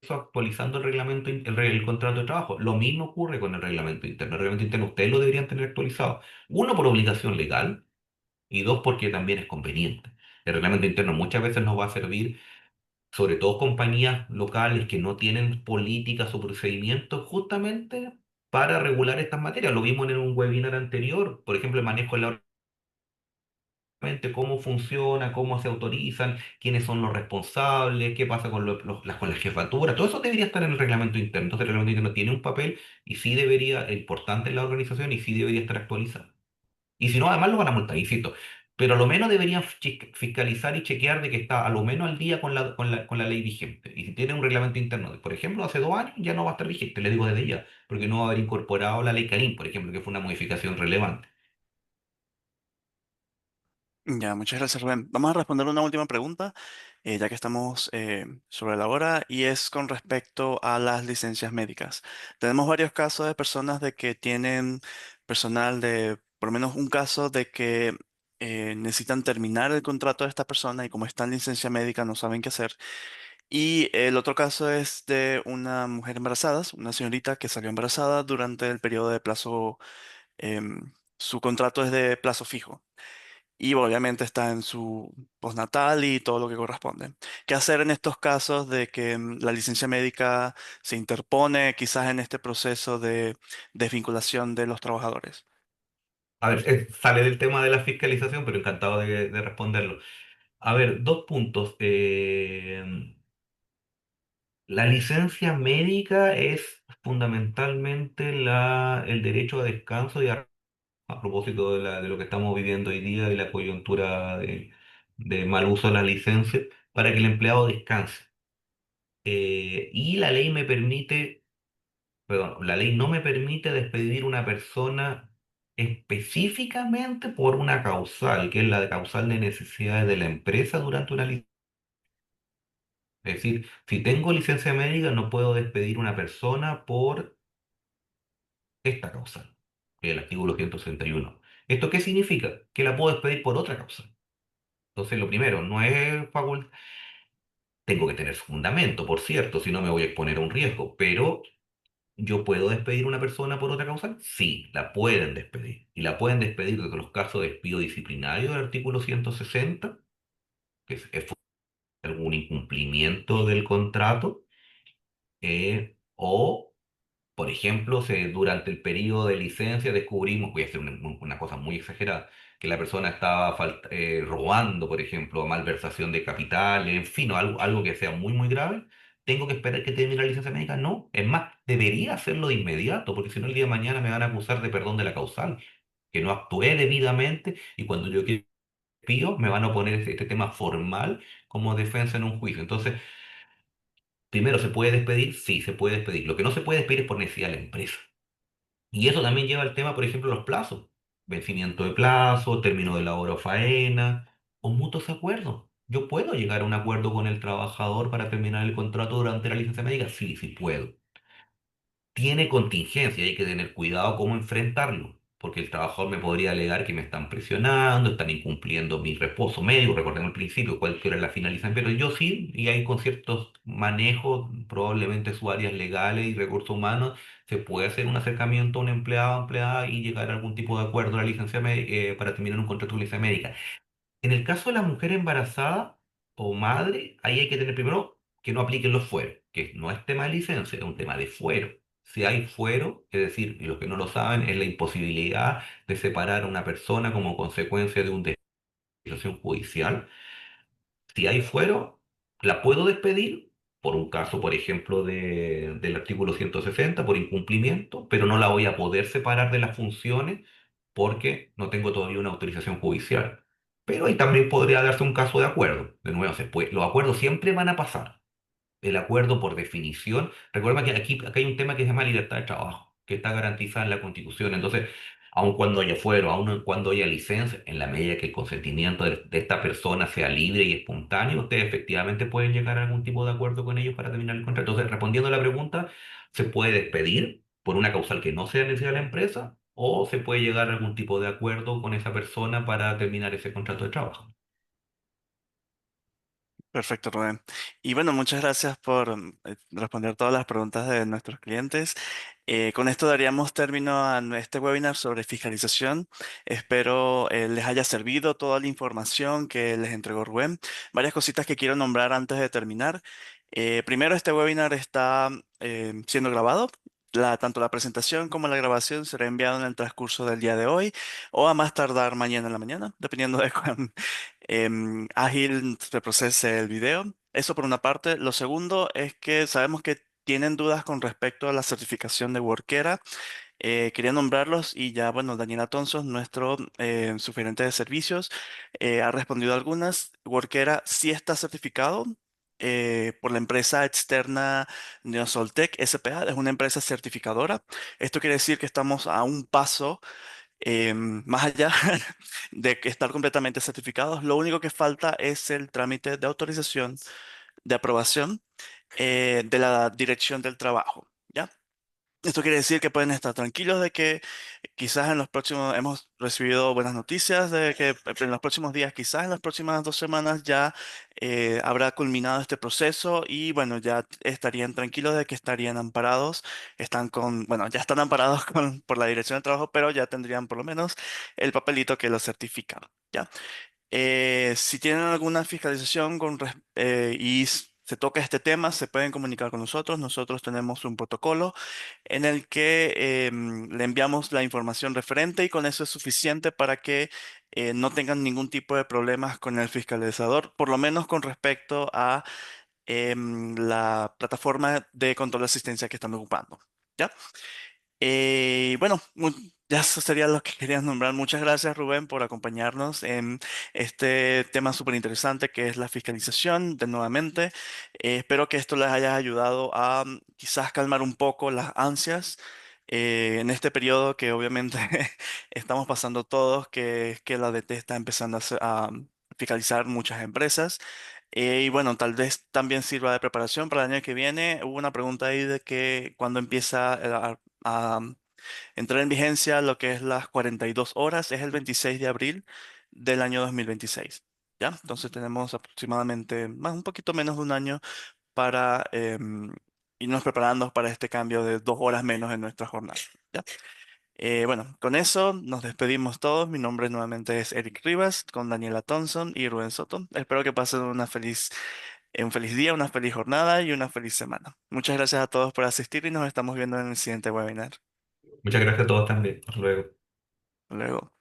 eso actualizando el reglamento, el contrato de trabajo. Lo mismo ocurre con el reglamento interno. El reglamento interno ustedes lo deberían tener actualizado. Uno, por obligación legal y dos, porque también es conveniente. El reglamento interno muchas veces nos va a servir, sobre todo compañías locales que no tienen políticas o procedimientos justamente para regular estas materias. Lo vimos en un webinar anterior, por ejemplo, el manejo de la cómo funciona, cómo se autorizan, quiénes son los responsables, qué pasa con, con la jefatura, todo eso debería estar en el reglamento interno. Entonces el reglamento interno tiene un papel y sí debería, importante en la organización y sí debería estar actualizado. Y si no, además lo van a multar, insisto. Pero a lo menos deberían fiscalizar y chequear de que está a lo menos al día con la ley vigente. Y si tiene un reglamento interno, por ejemplo, hace 2 años ya no va a estar vigente, le digo desde ya, porque no va a haber incorporado la ley Carín, por ejemplo, que fue una modificación relevante. Ya, muchas gracias, Rubén. Vamos a responder una última pregunta, ya que estamos sobre la hora, y es con respecto a las licencias médicas. Tenemos varios casos de personas de que tienen personal de, por lo menos un caso de que necesitan terminar el contrato de esta persona y como está en licencia médica no saben qué hacer. Y el otro caso es de una mujer embarazada, una señorita que salió embarazada durante el periodo de plazo, su contrato es de plazo fijo y obviamente está en su postnatal y todo lo que corresponde. ¿Qué hacer en estos casos de que la licencia médica se interpone quizás en este proceso de desvinculación de los trabajadores? A ver, sale del tema de la fiscalización, pero encantado de responderlo. A ver, dos puntos. La licencia médica es fundamentalmente el derecho a descanso y a propósito de lo que estamos viviendo hoy día y la coyuntura de mal uso de la licencia, para que el empleado descanse. Y la ley me permite, perdón, la ley no me permite despedir una persona específicamente por una causal, que es la causal de necesidades de la empresa durante una licencia. Es decir, si tengo licencia médica, no puedo despedir una persona por esta causal, que es el artículo 161. ¿Esto qué significa? Que la puedo despedir por otra causa. Entonces, lo primero, no es facultad. Tengo que tener fundamento, por cierto, si no me voy a exponer a un riesgo, pero ¿yo puedo despedir a una persona por otra causa? Sí, la pueden despedir. Y la pueden despedir desde los casos de despido disciplinario del artículo 160, que es algún incumplimiento del contrato, o por ejemplo, durante el periodo de licencia descubrimos, voy a hacer una cosa muy exagerada, que la persona estaba robando, por ejemplo, malversación de capital, en fin, o algo que sea muy, muy grave. ¿Tengo que esperar que termine la licencia médica? No. Es más, debería hacerlo de inmediato, porque si no el día de mañana me van a acusar de perdón de la causal, que no actué debidamente y cuando yo pido me van a poner este tema formal como defensa en un juicio. Entonces, primero, ¿se puede despedir? Sí, se puede despedir. Lo que no se puede despedir es por necesidad de la empresa. Y eso también lleva al tema, por ejemplo, los plazos. Vencimiento de plazo, término de la hora o faena, o mutuos acuerdos. ¿Yo puedo llegar a un acuerdo con el trabajador para terminar el contrato durante la licencia médica? Sí, sí puedo. Tiene contingencia y hay que tener cuidado cómo enfrentarlo, porque el trabajador me podría alegar que me están presionando, están incumpliendo mi reposo médico, recordemos al principio cuál era la finalización, pero yo sí, y hay con ciertos manejos, probablemente sus áreas legales y recursos humanos, se puede hacer un acercamiento a un empleado o empleada y llegar a algún tipo de acuerdo a la licencia para terminar un contrato de licencia médica. En el caso de la mujer embarazada o madre, ahí hay que tener primero que no apliquen los fueros, que no es tema de licencia, es un tema de fuero. Si hay fuero, es decir, y los que no lo saben, es la imposibilidad de separar a una persona como consecuencia de una decisión judicial. Si hay fuero, la puedo despedir por un caso, por ejemplo, del artículo 160 por incumplimiento, pero no la voy a poder separar de las funciones porque no tengo todavía una autorización judicial. Pero ahí también podría darse un caso de acuerdo. De nuevo, los acuerdos siempre van a pasar. El acuerdo, por definición, recuerda que aquí, acá hay un tema que se llama libertad de trabajo, que está garantizada en la Constitución. Entonces, aun cuando haya fuero, aun cuando haya licencia, en la medida que el consentimiento de esta persona sea libre y espontáneo, ustedes efectivamente pueden llegar a algún tipo de acuerdo con ellos para terminar el contrato. Entonces, respondiendo a la pregunta, se puede despedir por una causal que no sea necesaria de la empresa, o se puede llegar a algún tipo de acuerdo con esa persona para terminar ese contrato de trabajo. Perfecto, Rubén. Y bueno, muchas gracias por responder todas las preguntas de nuestros clientes. Con esto daríamos término a este webinar sobre fiscalización. Espero les haya servido toda la información que les entregó Rubén. Varias cositas que quiero nombrar antes de terminar. Primero, este webinar está siendo grabado. Tanto la presentación como la grabación será enviado en el transcurso del día de hoy o a más tardar mañana en la mañana, dependiendo de cuán ágil se procese el video. Eso por una parte. Lo segundo es que sabemos que tienen dudas con respecto a la certificación de Workera. Quería nombrarlos y ya, bueno, Daniela Thompson, nuestro sugerente de servicios, ha respondido a algunas. Workera sí está certificado por la empresa externa Neosoltec SPA, es una empresa certificadora. Esto quiere decir que estamos a un paso más allá de que estar completamente certificados. Lo único que falta es el trámite de autorización, de aprobación de la Dirección del Trabajo. ¿Ya? Esto quiere decir que pueden estar tranquilos de que quizás en los próximos, hemos recibido buenas noticias de que en los próximos días, quizás en las próximas 2 semanas ya habrá culminado este proceso y bueno, ya estarían tranquilos de que estarían amparados, están con, bueno, ya están amparados por la Dirección del Trabajo, pero ya tendrían por lo menos el papelito que lo certifica. ¿Ya? Si tienen alguna fiscalización se toca este tema, se pueden comunicar con nosotros. Nosotros tenemos un protocolo en el que le enviamos la información referente y con eso es suficiente para que no tengan ningún tipo de problemas con el fiscalizador, por lo menos con respecto a la plataforma de control de asistencia que están ocupando. ¿Ya? Bueno, ya eso sería lo que quería nombrar. Muchas gracias, Rubén, por acompañarnos en este tema súper interesante que es la fiscalización de nuevamente. Espero que esto les haya ayudado a quizás calmar un poco las ansias en este periodo que obviamente estamos pasando todos, que es que la DT está empezando a fiscalizar muchas empresas. Y bueno, tal vez también sirva de preparación para el año que viene. Hubo una pregunta ahí de que cuando empieza a entrar en vigencia lo que es las 42 horas, es el 26 de abril del año 2026. ¿Ya? Entonces tenemos aproximadamente más, un poquito menos de un año para irnos preparando para este cambio de 2 horas menos en nuestra jornada. ¿Ya? Bueno, con eso nos despedimos todos. Mi nombre nuevamente es Eric Rivas, con Daniela Thompson y Rubén Soto. Espero que pasen una feliz Un feliz día, una feliz jornada y una feliz semana. Muchas gracias a todos por asistir y nos estamos viendo en el siguiente webinar. Muchas gracias a todos también. Hasta luego. Hasta luego.